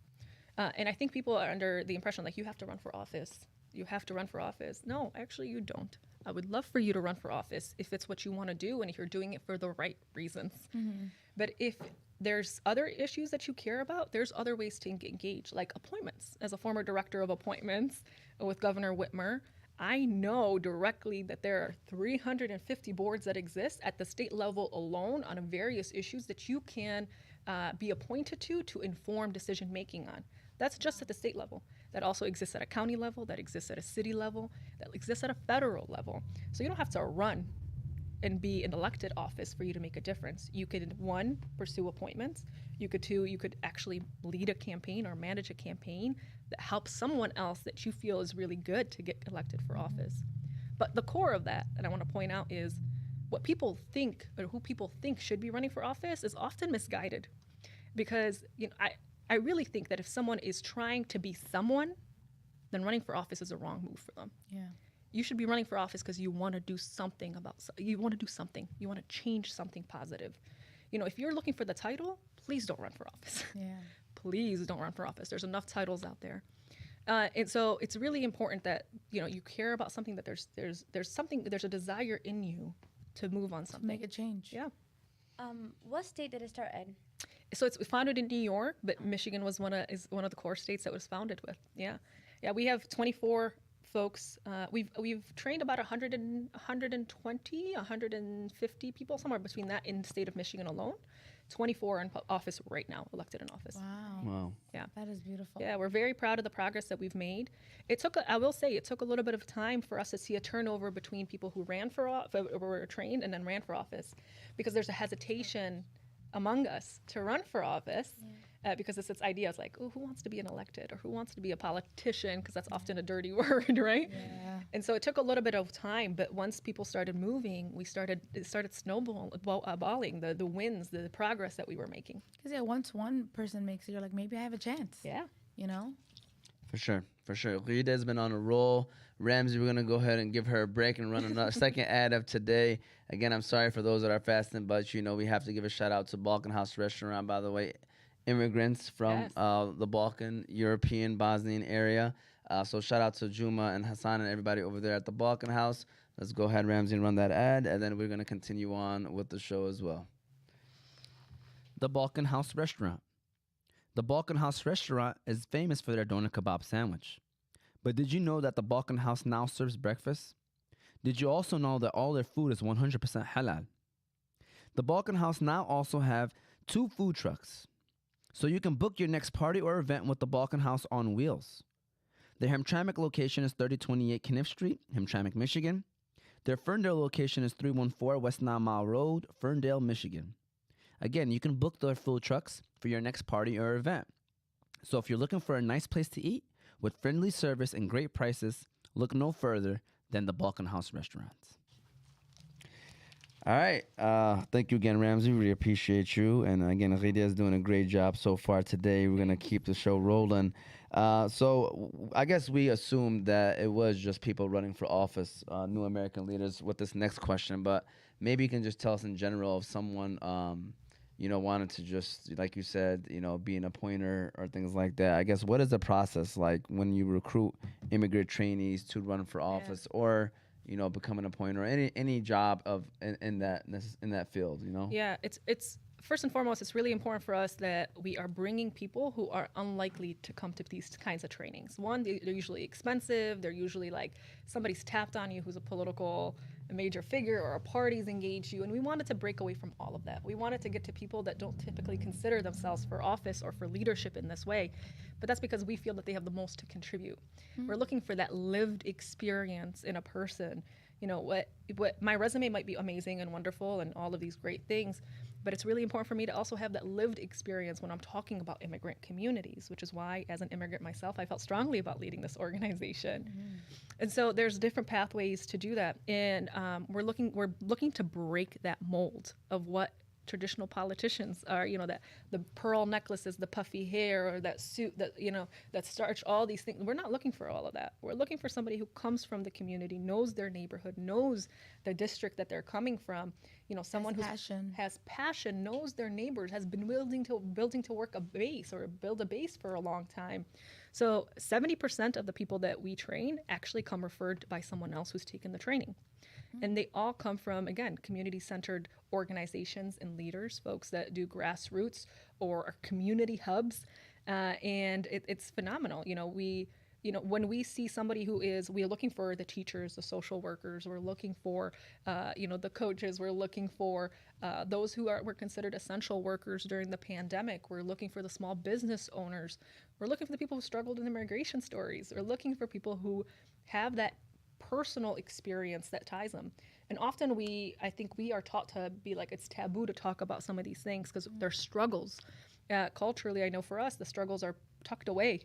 And I think people are under the impression like you have to run for office. You have to run for office. No, actually you don't. I would love for you to run for office if it's what you want to do and if you're doing it for the right reasons. But if there's other issues that you care about, there's other ways to engage, like appointments. As a former director of appointments with Governor Whitmer, I know directly that there are 350 boards that exist at the state level alone on various issues that you can be appointed to inform decision making on. That's just at the state level. That also exists at a county level, that exists at a city level, that exists at a federal level. So you don't have to run and be in elected office for you to make a difference. You could, one, pursue appointments. You could actually lead a campaign or manage a campaign that helps someone else that you feel is really good to get elected for office. But the core of that I want to point out is what people think or who people think should be running for office is often misguided. Because I really think that if someone is trying to be someone, then running for office is a wrong move for them. Yeah. You should be running for office because you want to do something you want to change something positive. If you're looking for the title, please don't run for office. Yeah. Please don't run for office. There's enough titles out there. And so it's really important that, you care about something, that there's a desire in you to move on something. Make a change. Yeah. What state did it start in? So it's founded in New York, but Michigan is one of the core states that was founded with. Yeah. We have 24 folks. We've trained about 120, 150 people, somewhere between that in the state of Michigan alone. 24 in office right now, elected in office. Wow. Yeah. That is beautiful. Yeah, we're very proud of the progress that we've made. I will say, it took a little bit of time for us to see a turnover between people who were trained and then ran for office, because there's a hesitation among us to run for office. Because it's this idea of like, oh, who wants to be an elected or who wants to be a politician? Because that's often a dirty word, right? Yeah. And so it took a little bit of time, but once people started moving, it started snowballing the wins, the progress that we were making. Because once one person makes it, you're like, maybe I have a chance. Yeah. For sure. Ghida's been on a roll. Ramsey, we're going to go ahead and give her a break and run another second ad of today. Again, I'm sorry for those that are fasting, but we have to give a shout out to Balkan House Restaurant, by the way. Immigrants from the Balkan, European, Bosnian area. So shout out to Juma and Hassan and everybody over there at the Balkan House. Let's go ahead, Ramsey, and run that ad, and then we're going to continue on with the show as well. The Balkan House Restaurant. The Balkan House Restaurant is famous for their doner kebab sandwich. But did you know that the Balkan House now serves breakfast? Did you also know that all their food is 100% halal? The Balkan House now also have 2 food trucks, so you can book your next party or event with the Balkan House on wheels. Their Hamtramck location is 3028 Kniff Street, Hamtramck, Michigan. Their Ferndale location is 314 West 9 Mile Road, Ferndale, Michigan. Again, you can book their food trucks for your next party or event. So if you're looking for a nice place to eat with friendly service and great prices, look no further than the Balkan House restaurants. All right. Thank you again, Ramsey. Really appreciate you. And again, Ghida is doing a great job so far today. We're going to keep the show rolling. I guess we assumed that it was just people running for office, new American leaders, with this next question. But maybe you can just tell us in general if someone, wanted to just, like you said, be an appointer or things like that. I guess what is the process like when you recruit immigrant trainees to run for office or become an appointer or any job in that field, Yeah, it's first and foremost, it's really important for us that we are bringing people who are unlikely to come to these kinds of trainings. One, they're usually expensive. They're usually like somebody's tapped on you who's a major figure, or a party's engaged you. And we wanted to break away from all of that. We wanted to get to people that don't typically consider themselves for office or for leadership in this way. But that's because we feel that they have the most to contribute. We're looking for that lived experience in a person. What my resume might be amazing and wonderful and all of these great things, but it's really important for me to also have that lived experience when I'm talking about immigrant communities, which is why, as an immigrant myself, I felt strongly about leading this organization. And so there's different pathways to do that, and we're looking to break that mold of what traditional politicians are, that the pearl necklaces, the puffy hair, or that suit, that starch, all these things. We're not looking for all of that. We're looking for somebody who comes from the community, knows their neighborhood, knows the district that they're coming from, someone who has passion, knows their neighbors, has been building to work a base or build a base for a long time. So 70% of the people that we train actually come referred by someone else who's taken the training. And they all come from, again, community-centered organizations and leaders, folks that do grassroots or are community hubs, and it's phenomenal. When we see somebody we're looking for the teachers, the social workers, we're looking for, the coaches, we're looking for those who were considered essential workers during the pandemic. We're looking for the small business owners. We're looking for the people who struggled in immigration stories. We're looking for people who have that personal experience that ties them. And often I think we are taught to be like, it's taboo to talk about some of these things because they're struggles. Culturally, I know for us, the struggles are tucked away.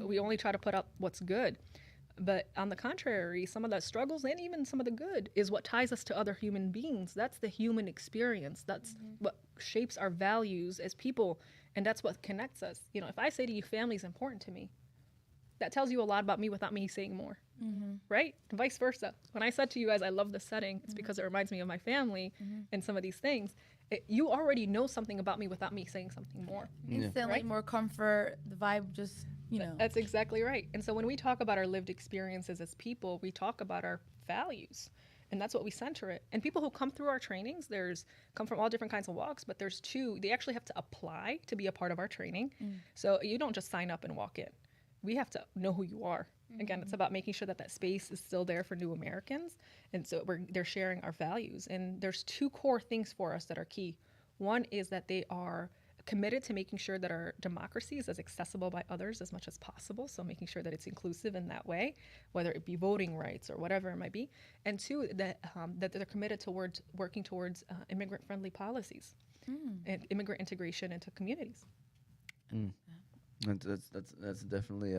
We only try to put up what's good. But on the contrary, some of the struggles and even some of the good is what ties us to other human beings. That's the human experience. That's what shapes our values as people. And that's what connects us. If I say to you, family is important to me, that tells you a lot about me without me saying more, right? And vice versa. When I said to you guys, I love this setting, it's because it reminds me of my family and some of these things. You already know something about me without me saying something more. Instantly, right? more comfort, the vibe just, That's exactly right. And so when we talk about our lived experiences as people, we talk about our values. And that's what we center it. And people who come through our trainings, come from all different kinds of walks, but there's two. They actually have to apply to be a part of our training. So you don't just sign up and walk in. We have to know who you are. Again, it's about making sure that space is still there for new Americans. And so they're sharing our values. And there's two core things for us that are key. One is that they are committed to making sure that our democracy is as accessible by others as much as possible. So making sure that it's inclusive in that way, whether it be voting rights or whatever it might be. And two, that they're committed towards working towards immigrant-friendly policies and immigrant integration into communities. That's definitely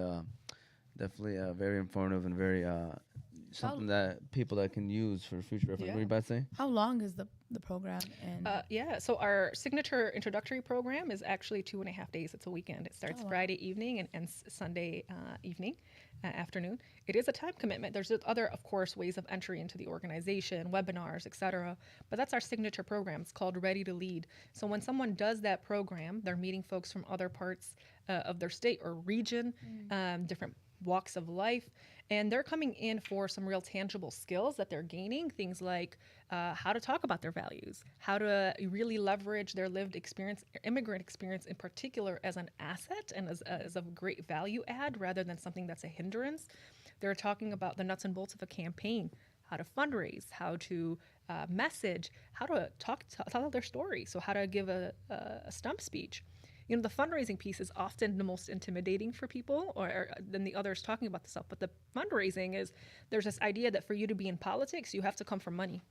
very informative and very something that people that can use for future reference. What were you about to say? How long is the program? And so our signature introductory program is actually 2.5 days. It's a weekend. It starts Friday evening and ends Sunday evening, afternoon. It is a time commitment. There's other, of course, ways of entry into the organization, webinars, etc. But that's our signature program. It's called Ready to Lead. So when someone does that program, they're meeting folks from other parts of their state or region, different walks of life, and they're coming in for some real tangible skills that they're gaining, things like how to talk about their values, how to really leverage their lived experience, immigrant experience in particular, as an asset and as a great value add rather than something that's a hindrance. They're talking about the nuts and bolts of a campaign, how to fundraise, how to message, how to tell their story, so how to give a stump speech. The fundraising piece is often the most intimidating for people, or than the others talking about the stuff. But the fundraising is, there's this idea that for you to be in politics, you have to come from money,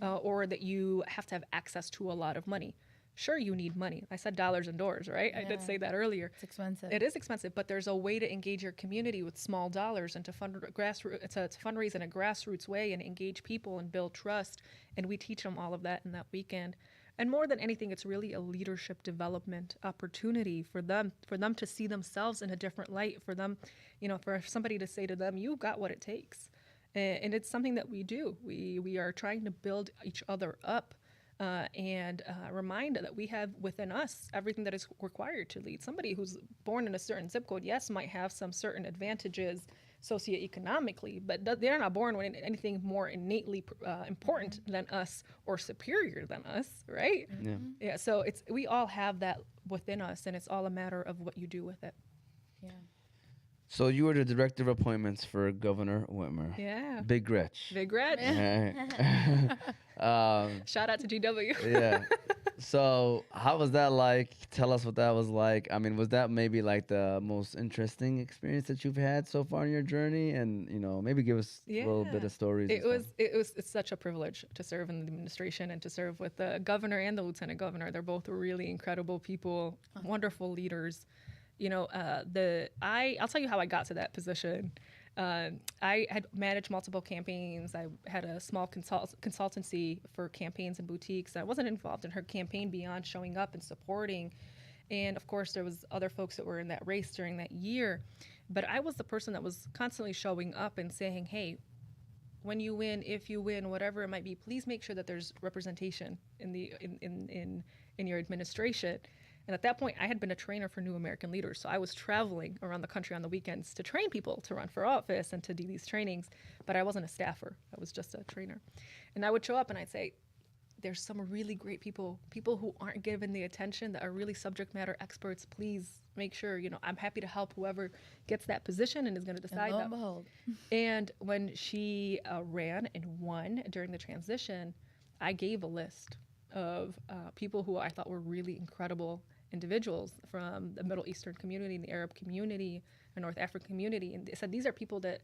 or that you have to have access to a lot of money. Sure, you need money. I said dollars and doors, right? I did say that earlier. It's expensive. It is expensive, but there's a way to engage your community with small dollars and to fundraise in a grassroots way and engage people and build trust. And we teach them all of that in that weekend. And more than anything, it's really a leadership development opportunity for them to see themselves in a different light, for them, for somebody to say to them, you've got what it takes. And it's something that we do. We are trying to build each other up and remind that we have within us everything that is required to lead. Somebody who's born in a certain zip code, yes, might have some certain advantages socioeconomically, but they're not born with anything more innately important than us or superior than us, right? Yeah. So we all have that within us, and it's all a matter of what you do with it. Yeah. So you were the director of appointments for Governor Whitmer. Yeah. Big Rich. Big Red. Shout out to GW. Yeah. So how was that like? Tell us what that was like. I mean, was that maybe like the most interesting experience that you've had so far in your journey? And, maybe give us a little bit of stories. It's such a privilege to serve in the administration and to serve with the governor and the lieutenant governor. They're both really incredible people, wonderful leaders. I'll tell you how I got to that position. I had managed multiple campaigns. I had a small consultancy for campaigns and boutiques. I wasn't involved in her campaign beyond showing up and supporting. And of course, there was other folks that were in that race during that year. But I was the person that was constantly showing up and saying, hey, when you win, if you win, whatever it might be, please make sure that there's representation in your administration. And at that point, I had been a trainer for New American Leaders. So I was traveling around the country on the weekends to train people to run for office and to do these trainings. But I wasn't a staffer. I was just a trainer. And I would show up and I'd say, there's some really great people who aren't given the attention, that are really subject matter experts. Please make sure, I'm happy to help whoever gets that position and is going to decide that. And lo and behold. And when she ran and won during the transition, I gave a list of people who I thought were really incredible individuals from the Middle Eastern community, the Arab community, the North African community. And they said, these are people that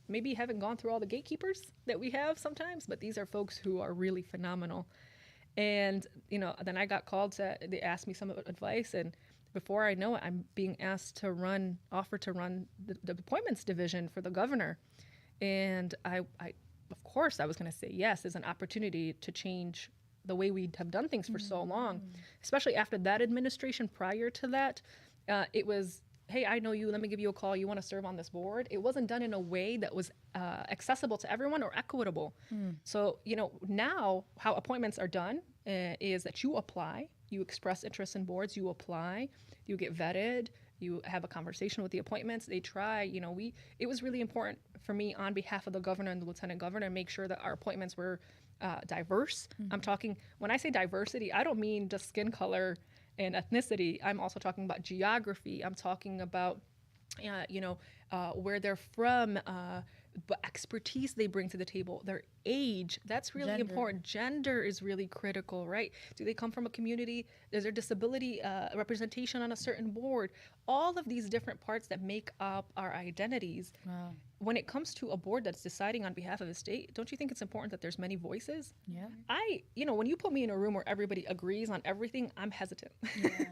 maybe haven't gone through all the gatekeepers that we have sometimes, but these are folks who are really phenomenal. And, then I got called they asked me some advice, and before I know it, I'm being asked offered to run the appointments division for the governor. And I of course, I was going to say yes as an opportunity to change the way we have done things for so long, especially after that administration. Prior to that, it was, hey, I know you, let me give you a call. You want to serve on this board? It wasn't done in a way that was accessible to everyone or equitable. So, now how appointments are done is that you apply, you express interest in boards, you apply, you get vetted, you have a conversation with the appointments. They try, it was really important for me on behalf of the governor and the lieutenant governor to make sure that our appointments were diverse. I'm talking, when I say diversity, I don't mean just skin color and ethnicity. I'm also talking about geography. I'm talking about, where they're from, but expertise they bring to the table, their age. That's really important. Gender is really critical, right? Do they come from a community? Is there disability representation on a certain board? All of these different parts that make up our identities. Wow. When it comes to a board that's deciding on behalf of a state, don't you think it's important that there's many voices? Yeah. When you put me in a room where everybody agrees on everything, I'm hesitant. Yeah.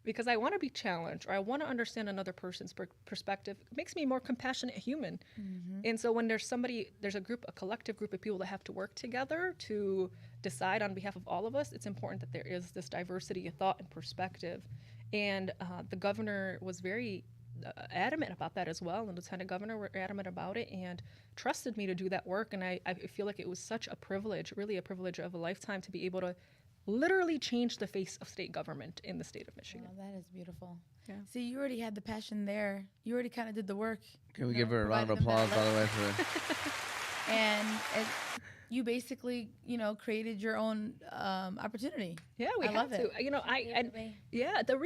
Because I want to be challenged, or I want to understand another person's perspective. It makes me a more compassionate human. And so when there's a collective group of people that have to work together to decide on behalf of all of us, it's important that there is this diversity of thought and perspective. And the governor was very adamant about that as well, and the lieutenant governor were adamant about it and trusted me to do that work. And I feel like it was such a privilege, really a privilege of a lifetime, to be able to literally change the face of state government in the state of Michigan. Wow, that is beautiful. Yeah. See, you already had the passion there. You already kind of did the work. Can we give her a round of applause, by the way, for And you basically, created your own opportunity. Yeah, we I have love to. it. The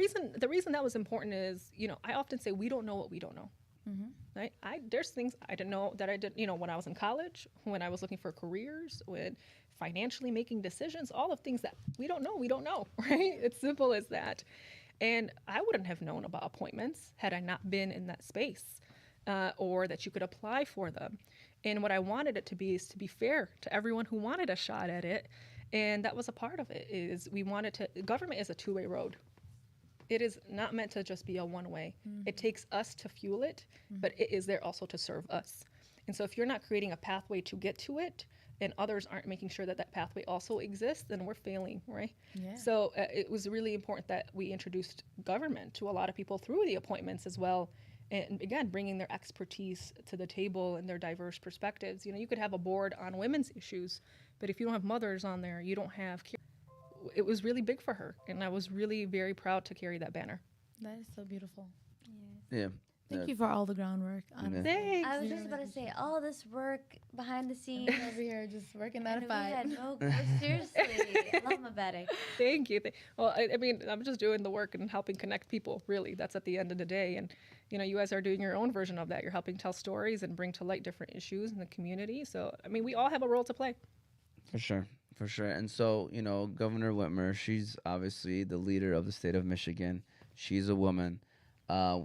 reason that was important is, I often say we don't know what we don't know. Right? There's things I didn't know that I did, when I was in college, when I was looking for careers, when financially making decisions, all of things that we don't know, right? It's simple as that. And I wouldn't have known about appointments had I not been in that space, or that you could apply for them. And what I wanted it to be is to be fair to everyone who wanted a shot at it. And that was a part of it. Is we wanted to. Government is a two-way road. It is not meant to just be a one-way. It takes us to fuel it, but it is there also to serve us. And so if you're not creating a pathway to get to it, and others aren't making sure that that pathway also exists, then we're failing, right? Yeah. So it was really important that we introduced government to a lot of people through the appointments as well. And again, bringing their expertise to the table and their diverse perspectives. You know, you could have a board on women's issues, but if you don't have mothers on there, you don't have. It was really big for her, and I was really very proud to carry that banner. That is so beautiful. Yeah. Thank you for all the groundwork. Honestly. Thanks. I was just about to say all this work behind the scenes. Over here, just working 9 and to we 5. had no, seriously, Allahumma Thank you. Well, I mean, I'm just doing the work and helping connect people, really. That's at the end of the day. And, you know, you guys are doing your own version of that. You're helping tell stories and bring to light different issues in the community. So, I mean, we all have a role to play. For sure. For sure. And so, you know, Governor Whitmer, she's obviously the leader of the state of Michigan. She's a woman.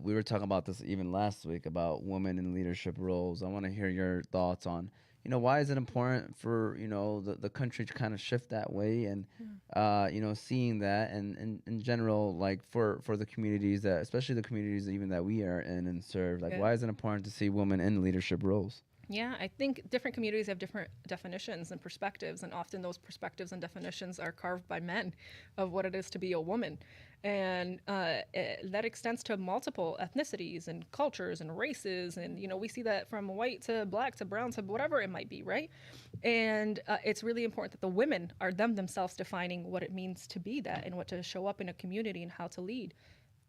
We were talking about this even last week about women in leadership roles. I want to hear your thoughts on, you know, why is it important for, you know, the country to kind of shift that way and, you know, seeing that and in general, like for the communities that, especially the communities even that we are in and serve, like why is it important to see women in leadership roles? Yeah, I think different communities have different definitions and perspectives, and often those perspectives and definitions are carved by men of what it is to be a woman. And that extends to multiple ethnicities and cultures and races. And, you know, we see that from white to black to brown to whatever it might be, right? And it's really important that the women are themselves defining what it means to be that and what to show up in a community and how to lead.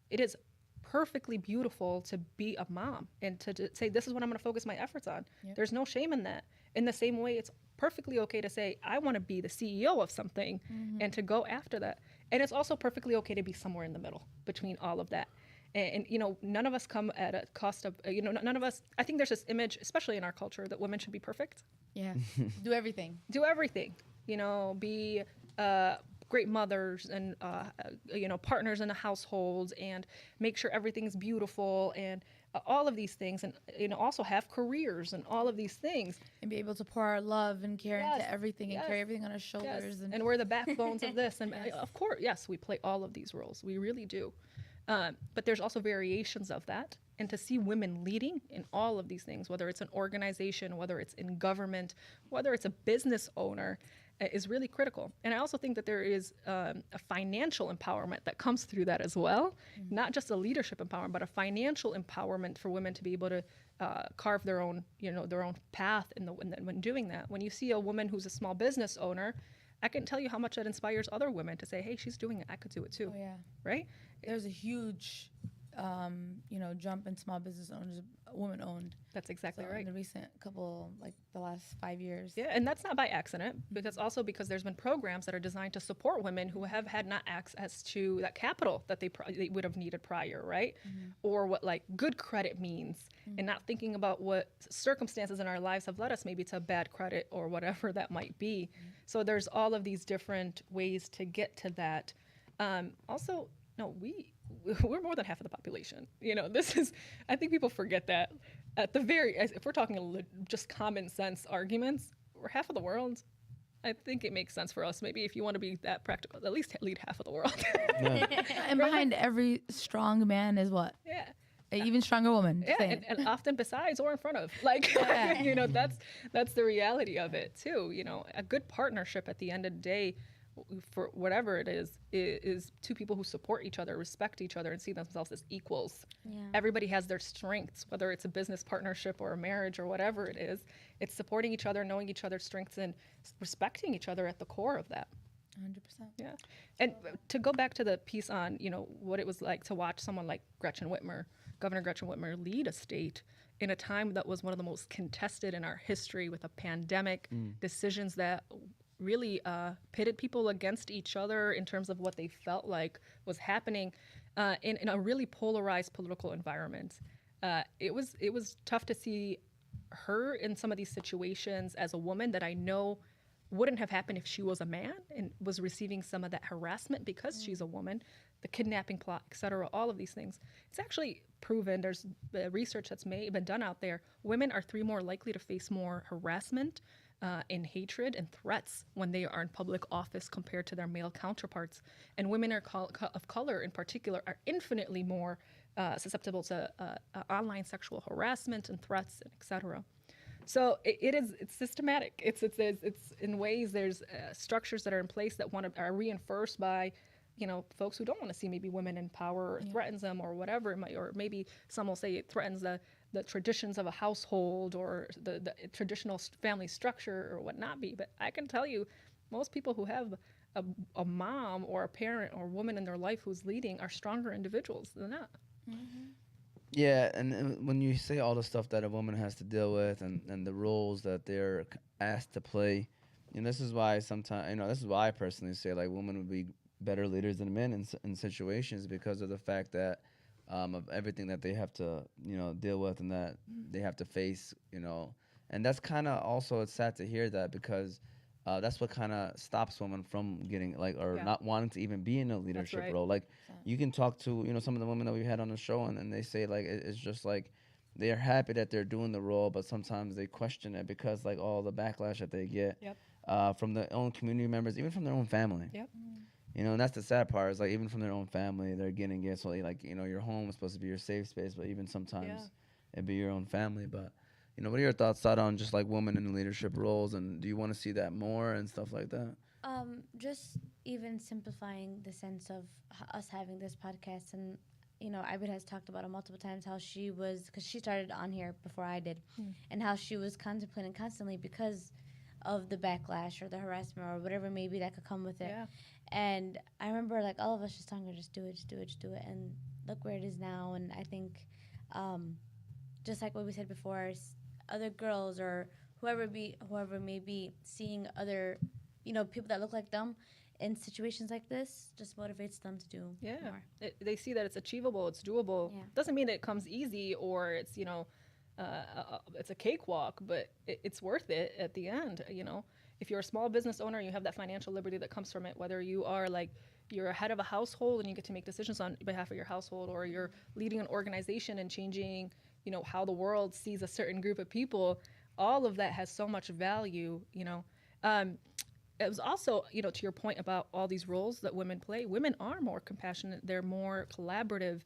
It is perfectly beautiful to be a mom and to say, this is what I'm going to focus my efforts on. Yep. There's no shame in that. In the same way, it's perfectly okay to say, I want to be the CEO of something and to go after that. And it's also perfectly okay to be somewhere in the middle between all of that. And you know, none of us come at a cost of, you know, none of us, I think there's this image, especially in our culture, that women should be perfect. Yeah. Do everything. Do everything. You know, be great mothers and, you know, partners in the household and make sure everything's beautiful and all of these things. And, you know, also have careers and all of these things. And be able to pour our love and care into everything and carry everything on our shoulders. And we're the backbones of this. And of course, yes, we play all of these roles. We really do. But there's also variations of that. And to see women leading in all of these things, whether it's an organization, whether it's in government, whether it's a business owner, is really critical. And I also think that there is a financial empowerment that comes through that as well. Not just a leadership empowerment, but a financial empowerment for women to be able to carve their own, you know, their own path when doing that. When you see a woman who's a small business owner, I can tell you how much that inspires other women to say, hey, she's doing it, I could do it too. Oh, yeah. Right? There's a huge, you know, jump in small business owners, woman-owned. That's exactly right. In the recent couple, like the last 5 years. Yeah, and that's not by accident, because also because there's been programs that are designed to support women who have had not access to that capital that they would have needed prior, right? Or what like good credit means, and not thinking about what circumstances in our lives have led us maybe to bad credit or whatever that might be. So there's all of these different ways to get to that. Also, no, we're more than half of the population. You know, this is, I think people forget that. At the if we're talking just common sense arguments, we're half of the world. I think it makes sense for us. Maybe if you want to be that practical, at least lead half of the world. And behind every strong man is what? Yeah. An even stronger woman. Yeah, and often besides or in front of. Like, you know, that's the reality of it too. You know, a good partnership at the end of the day, for whatever it is two people who support each other, respect each other, and see themselves as equals. Yeah. Everybody has their strengths, whether it's a business partnership or a marriage or whatever it is. It's supporting each other, knowing each other's strengths, and respecting each other at the core of that. 100%. Yeah. And to go back to the piece on, you know, what it was like to watch someone like Governor Gretchen Whitmer, lead a state in a time that was one of the most contested in our history, with a pandemic, decisions that really pitted people against each other in terms of what they felt like was happening in a really polarized political environment. It was tough to see her in some of these situations as a woman that I know wouldn't have happened if she was a man and was receiving some of that harassment because she's a woman, the kidnapping plot, et cetera, all of these things. It's actually proven, there's research that's been done out there, women are 3 more likely to face more harassment in hatred and threats when they are in public office compared to their male counterparts. And women of color in particular are infinitely more susceptible to online sexual harassment and threats, and et cetera. So it's systematic. It's in ways there's structures that are in place that are reinforced by, folks who don't want to see maybe women in power or threatens them or whatever it might, or maybe some will say it threatens the traditions of a household or the traditional family structure or whatnot be. But I can tell you, most people who have a mom or a parent or woman in their life who's leading are stronger individuals than that. Mm-hmm. Yeah, and when you say all the stuff that a woman has to deal with and the roles that they're asked to play, this is why sometimes, this is why I personally say like women would be better leaders than men in situations, because of the fact that of everything that they have to, deal with and that they have to face, and that's kind of also, it's sad to hear that, because that's what kind of stops women from getting not wanting to even be in a leadership role. Like you can talk to, some of the women that we had on the show and they say like, it's just like, they're happy that they're doing the role, but sometimes they question it because like all the backlash that they get from their own community members, even from their own family. Yep. And that's the sad part, is like even from their own family, they're getting it. So like, your home is supposed to be your safe space, but even sometimes it'd be your own family. But what are your thoughts on just like women in leadership roles, and do you want to see that more and stuff like that? Just even simplifying the sense of us having this podcast, and Ibid has talked about it multiple times, how she was, because she started on here before I did, and how she was contemplating constantly because of the backlash or the harassment or whatever maybe that could come with it. And I remember like all of us just telling her, just do it, and look where it is now. And I think just like what we said before, other girls or whoever may be seeing other people that look like them in situations like this just motivates them to do more. They see that it's achievable, it's doable. Doesn't mean that it comes easy or it's it's a cakewalk, but it's worth it at the end. If you're a small business owner, you have that financial liberty that comes from it, whether you are like you're a head of a household and you get to make decisions on behalf of your household, or you're leading an organization and changing how the world sees a certain group of people. All of that has so much value. It was also, to your point about all these roles that women play, women are more compassionate, they're more collaborative,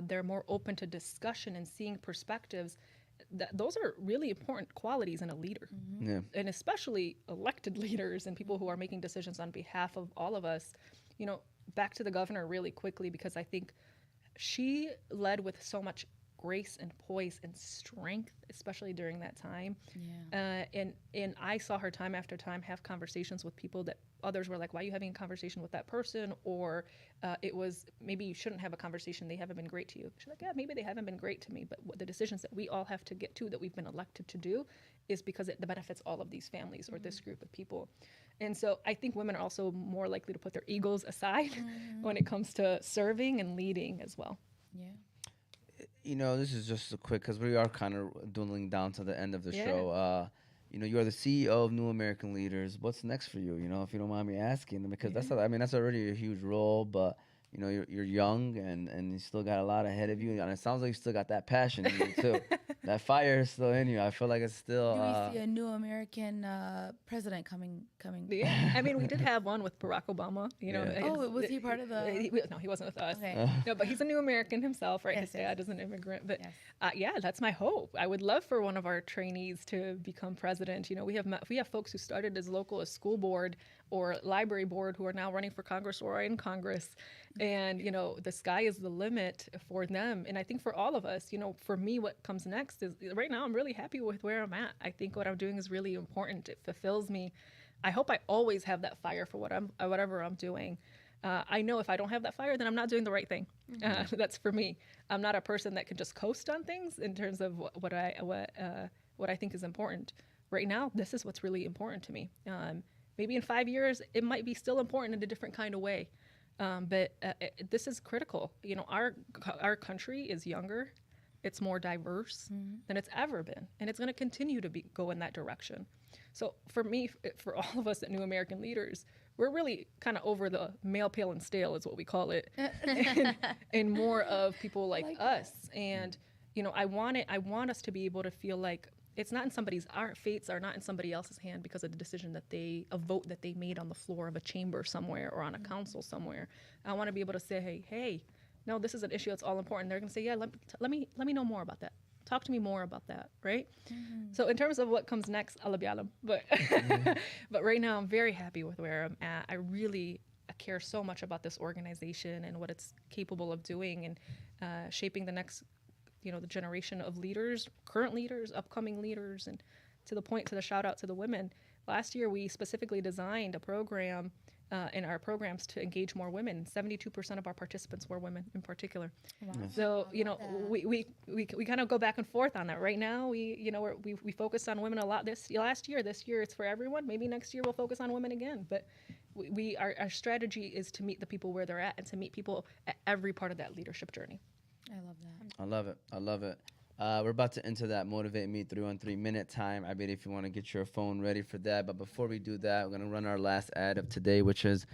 they're more open to discussion and seeing perspectives. Those are really important qualities in a leader. And especially elected leaders and people who are making decisions on behalf of all of us. Back to the governor really quickly, because I think she led with so much grace and poise and strength, especially during that time. And I saw her time after time have conversations with people that others were like, why are you having a conversation with that person? Or it was, maybe you shouldn't have a conversation, they haven't been great to you. She's like, yeah, maybe they haven't been great to me, but the decisions that we all have to get to, that we've been elected to do, is because it benefits all of these families or this group of people. And so I think women are also more likely to put their egos aside when it comes to serving and leading as well. This is just a quick, because we are kind of dwindling down to the end of the show. You are the CEO of New American Leaders. What's next for you? If you don't mind me asking, because that's already a huge role, but you're young and you still got a lot ahead of you, and it sounds like you still got that passion in you too. That fire is still in you. I feel like it's still. Do we see a new American president coming? Yeah, we did have one with Barack Obama. Was he part of the? No, he wasn't with us. Okay. No, but he's a new American himself, right? His dad is an immigrant. But that's my hope. I would love for one of our trainees to become president. We have folks who started as local as school board or library board who are now running for Congress or are in Congress. And, the sky is the limit for them. And I think for all of us, for me, what comes next is, right now, I'm really happy with where I'm at. I think what I'm doing is really important. It fulfills me. I hope I always have that fire for whatever I'm doing. I know if I don't have that fire, then I'm not doing the right thing. That's for me. I'm not a person that can just coast on things in terms of what I think is important. Right now, this is what's really important to me. Maybe in 5 years, it might be still important in a different kind of way. But this is critical. Our country is younger. It's more diverse than it's ever been. And it's going to continue to go in that direction. So for me, for all of us at New American Leaders, we're really kind of over the male, pale, and stale is what we call it. and more of people like us. And, I want us to be able to feel like it's not in somebody's, our fates are not in somebody else's hand because of the decision that a vote that they made on the floor of a chamber somewhere or on a council somewhere. I want to be able to say, hey, no, this is an issue that's all important. They're going to say, yeah, let me know more about that. Talk to me more about that, right? So in terms of what comes next, Allah bi'alam. But but right now I'm very happy with where I'm at. I care so much about this organization and what it's capable of doing and shaping the next, the generation of leaders, current leaders, upcoming leaders, and to the shout out to the women. Last year, we specifically designed a program in our programs to engage more women. 72% of our participants were women in particular. Wow. So, we kind of go back and forth on that. Right now, we focused on women a lot this year. This year it's for everyone. Maybe next year we'll focus on women again. But our strategy is to meet the people where they're at and to meet people at every part of that leadership journey. I love that. I love it. We're about to enter that Motivate Me 313 minute time. I bet if you want to get your phone ready for that. But before we do that, we're going to run our last ad of today, which is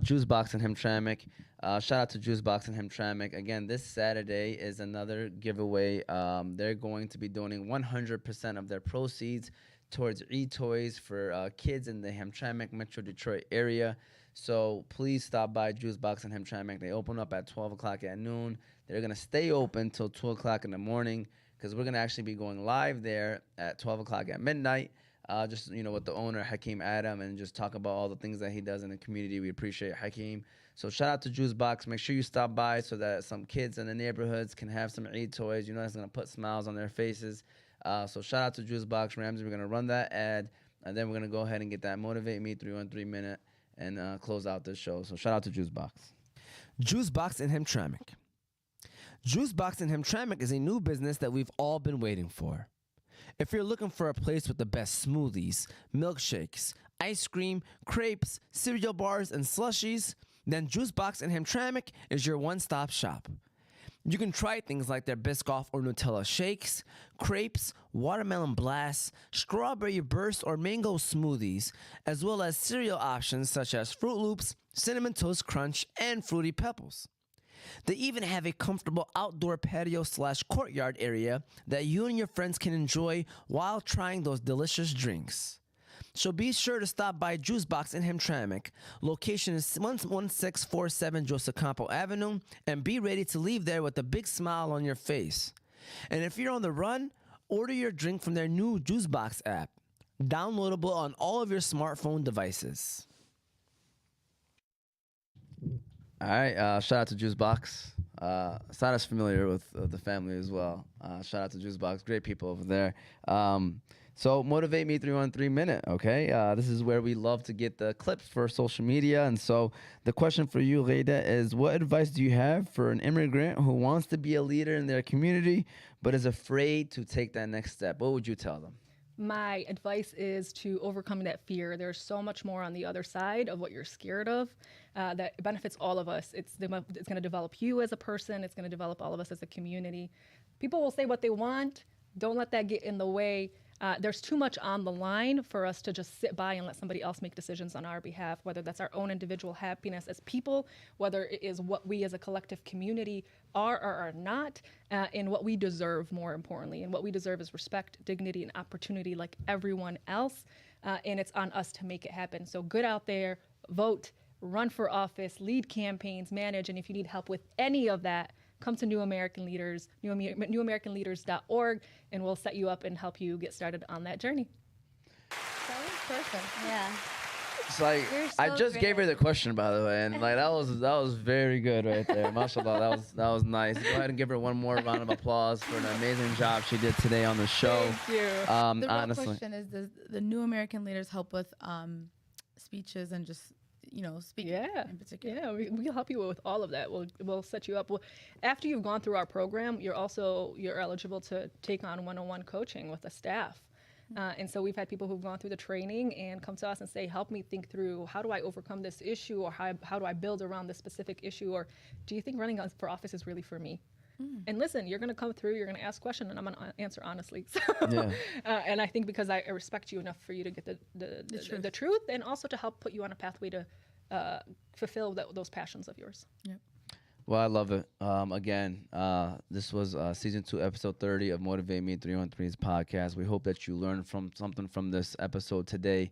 Juice Box and Hamtramck. Shout out to Juice Box and Hamtramck. Again, this Saturday is another giveaway. They're going to be donating 100% of their proceeds towards e-toys for kids in the Hamtramck, Metro Detroit area. So please stop by Juice Box and Hamtramck. They open up at 12 o'clock at noon. They're going to stay open till 2 o'clock in the morning because we're going to actually be going live there at 12 o'clock at midnight. Just, with the owner, Hakeem Adam, and just talk about all the things that he does in the community. We appreciate Hakeem. So shout out to Juice Box. Make sure you stop by so that some kids in the neighborhoods can have some Eid toys. That's going to put smiles on their faces. So shout out to Juice Box. Ramsey, we're going to run that ad, and then we're going to go ahead and get that Motivate Me 313 minute and close out this show. So shout out to Juice Box. Juice Box and Hamtramck. Juice Box and Hamtramck is a new business that we've all been waiting for. If you're looking for a place with the best smoothies, milkshakes, ice cream, crepes, cereal bars, and slushies, then Juice Box and Hamtramck is your one-stop shop. You can try things like their Biscoff or Nutella shakes, crepes, watermelon blasts, strawberry burst or mango smoothies, as well as cereal options such as Fruit Loops, Cinnamon Toast Crunch, and Fruity Pebbles. They even have a comfortable outdoor patio/courtyard area that you and your friends can enjoy while trying those delicious drinks. So be sure to stop by Juice Box in Hamtramck. Location is 11647 Joseph Campo Avenue, and be ready to leave there with a big smile on your face. And if you're on the run, order your drink from their new Juice Box app, downloadable on all of your smartphone devices. All right, shout out to Juice Box. Sada's familiar with the family as well. Shout out to Juice Box, great people over there. So Motivate Me 313 minute, okay? This is where we love to get the clips for social media. And so the question for you, Ghida, is what advice do you have for an immigrant who wants to be a leader in their community but is afraid to take that next step? What would you tell them? My advice is to overcome that fear. There's so much more on the other side of what you're scared of that benefits all of us. It's going to develop you as a person. It's going to develop all of us as a community. People will say what they want. Don't let that get in the way. There's too much on the line for us to just sit by and let somebody else make decisions on our behalf, whether that's our own individual happiness as people, whether it is what we as a collective community are or are not, and what we deserve, more importantly. And what we deserve is respect, dignity, and opportunity like everyone else, and it's on us to make it happen. So get out there, vote, run for office, lead campaigns, manage, and if you need help with any of that, come to New American Leaders, newamericanleaders.org, and we'll set you up and help you get started on that journey. That was perfect. Yeah. It's like I just gave her the question, by the way, and like that was very good right there. Mashallah, that was nice. Go ahead and give her one more round of applause for an amazing job she did today on the show. Thank you. The real Honestly, question is, does the New American Leaders help with speeches and just speaking in particular? Yeah, we'll help you with all of that. We'll set you up. After you've gone through our program, you're eligible to take on one-on-one coaching with the staff. And so we've had people who've gone through the training and come to us and say, help me think through, how do I overcome this issue, or how do I build around this specific issue, or do you think running for office is really for me? And listen, you're going to come through, you're going to ask questions, and I'm going to answer honestly. So, and I think because I respect you enough for you to get the truth, and also to help put you on a pathway to fulfill those passions of yours. Yep. Well, I love it. Again, this was season 2, episode 30 of Motivate Me 313's podcast. We hope that you learned from something from this episode today.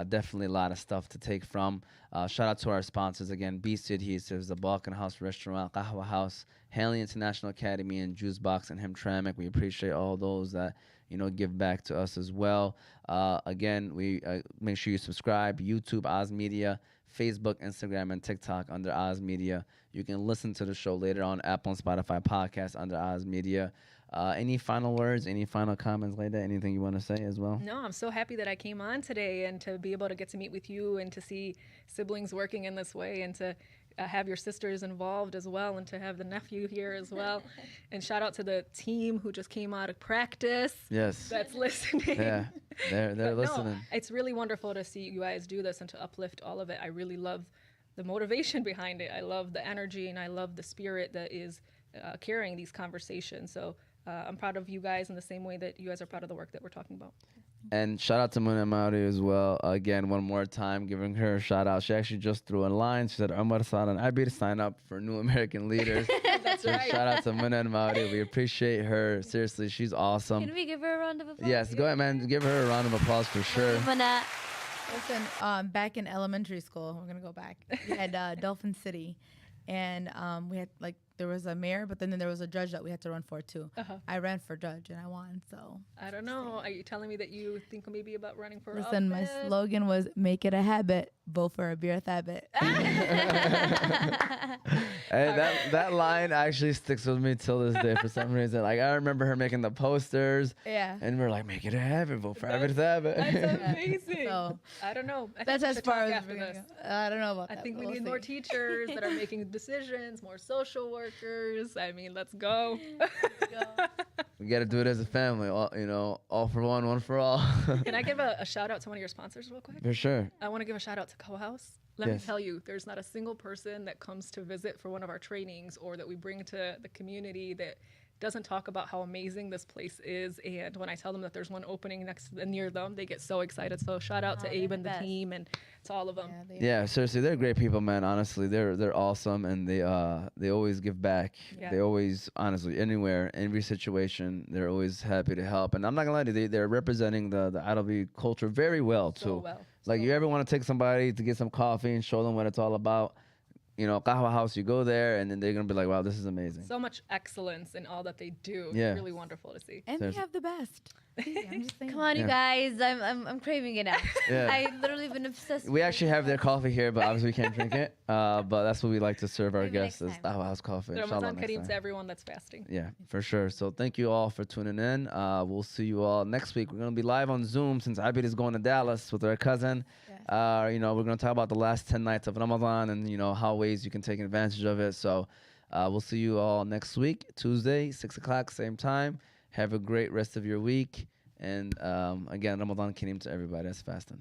Definitely a lot of stuff to take from. Shout out to our sponsors again: BC Adhesives, the Balkan House Restaurant, Qahwa House, Hanley International Academy, and Juice Box and Hamtramck. We appreciate all those that give back to us as well. Again, we make sure you subscribe. YouTube, Oz Media. Facebook, Instagram, and TikTok under Oz Media. You can listen to the show later on Apple and Spotify podcasts under Oz Media. Any final words, any final comments like that? Anything you want to say as well? No, I'm so happy that I came on today and to be able to get to meet with you and to see siblings working in this way and to have your sisters involved as well and to have the nephew here as well. And shout out to the team who just came out of practice. Yes. That's listening. Yeah, they're listening. No, it's really wonderful to see you guys do this and to uplift all of it. I really love the motivation behind it. I love the energy and I love the spirit that is carrying these conversations. So I'm proud of you guys in the same way that you guys are proud of the work that we're talking about. And shout out to Muna Mauri as well. Again, one more time, giving her a shout out. She actually just threw a line. She said, Umar Salan, I'd be to sign up for New American Leaders. That's So right. shout out to Muna and Mauri. We appreciate her. Seriously, she's awesome. Can we give her a round of applause? Yes, go ahead, man. Give her a round of applause for sure. Mana. Listen, back in elementary school, we're gonna go back. We had Dolphin City, and we had there was a mayor, but then there was a judge that we had to run for too. I ran for judge and I won. So I don't know. Are you telling me that you think maybe about running for listen, my office? slogan was "Make it a habit, vote for a beer habit." Hey, that line actually sticks with me till this day for some reason. Like, I remember her making the posters. Yeah. And we're like, make it a habit, vote for habit, habit. That's amazing. So I don't know. I think that's we as should far talk as after we're gonna this. go. I don't know about I that. think but we we'll need see. more teachers that are making decisions, more social workers. I mean, let's go. We got to do it as a family. All for one for all. Can I give a shout out to one of your sponsors real quick? For sure. I want to give a shout out to Co-House. Let me Yes. tell you, there's not a single person that comes to visit for one of our trainings or that we bring to the community that doesn't talk about how amazing this place is. And when I tell them that there's one opening near them, they get so excited. So shout out to Abe and the team and to all of them. Yeah, seriously, they're great people, man. Honestly, they're awesome, and they always give back. Yeah. They always, honestly, anywhere, every situation, they're always happy to help. And I'm not gonna lie to you, they're representing the IW culture very well too. So well. Like, you ever want to take somebody to get some coffee and show them what it's all about? Qahwa House, you go there, and then they're gonna be like, wow, this is amazing. So much excellence in all that they do. Yeah. It's really wonderful to see. And they have the best. I'm just saying. Come on, you guys. I'm craving it now. Yeah. I literally been obsessed. We actually have their coffee here, but obviously we can't drink it. But that's what we like to serve our Maybe guests next is time. Qahwa House coffee. Inshallah, Ramadan next Kareem time. to everyone that's fasting. Yeah, for sure. So thank you all for tuning in. We'll see you all next week. We're going to be live on Zoom since Abid is going to Dallas with our cousin. We're going to talk about the last 10 nights of Ramadan and, how ways you can take advantage of it. So we'll see you all next week, Tuesday, 6 o'clock, same time. Have a great rest of your week. And again, Ramadan Kareem to everybody that's fasting.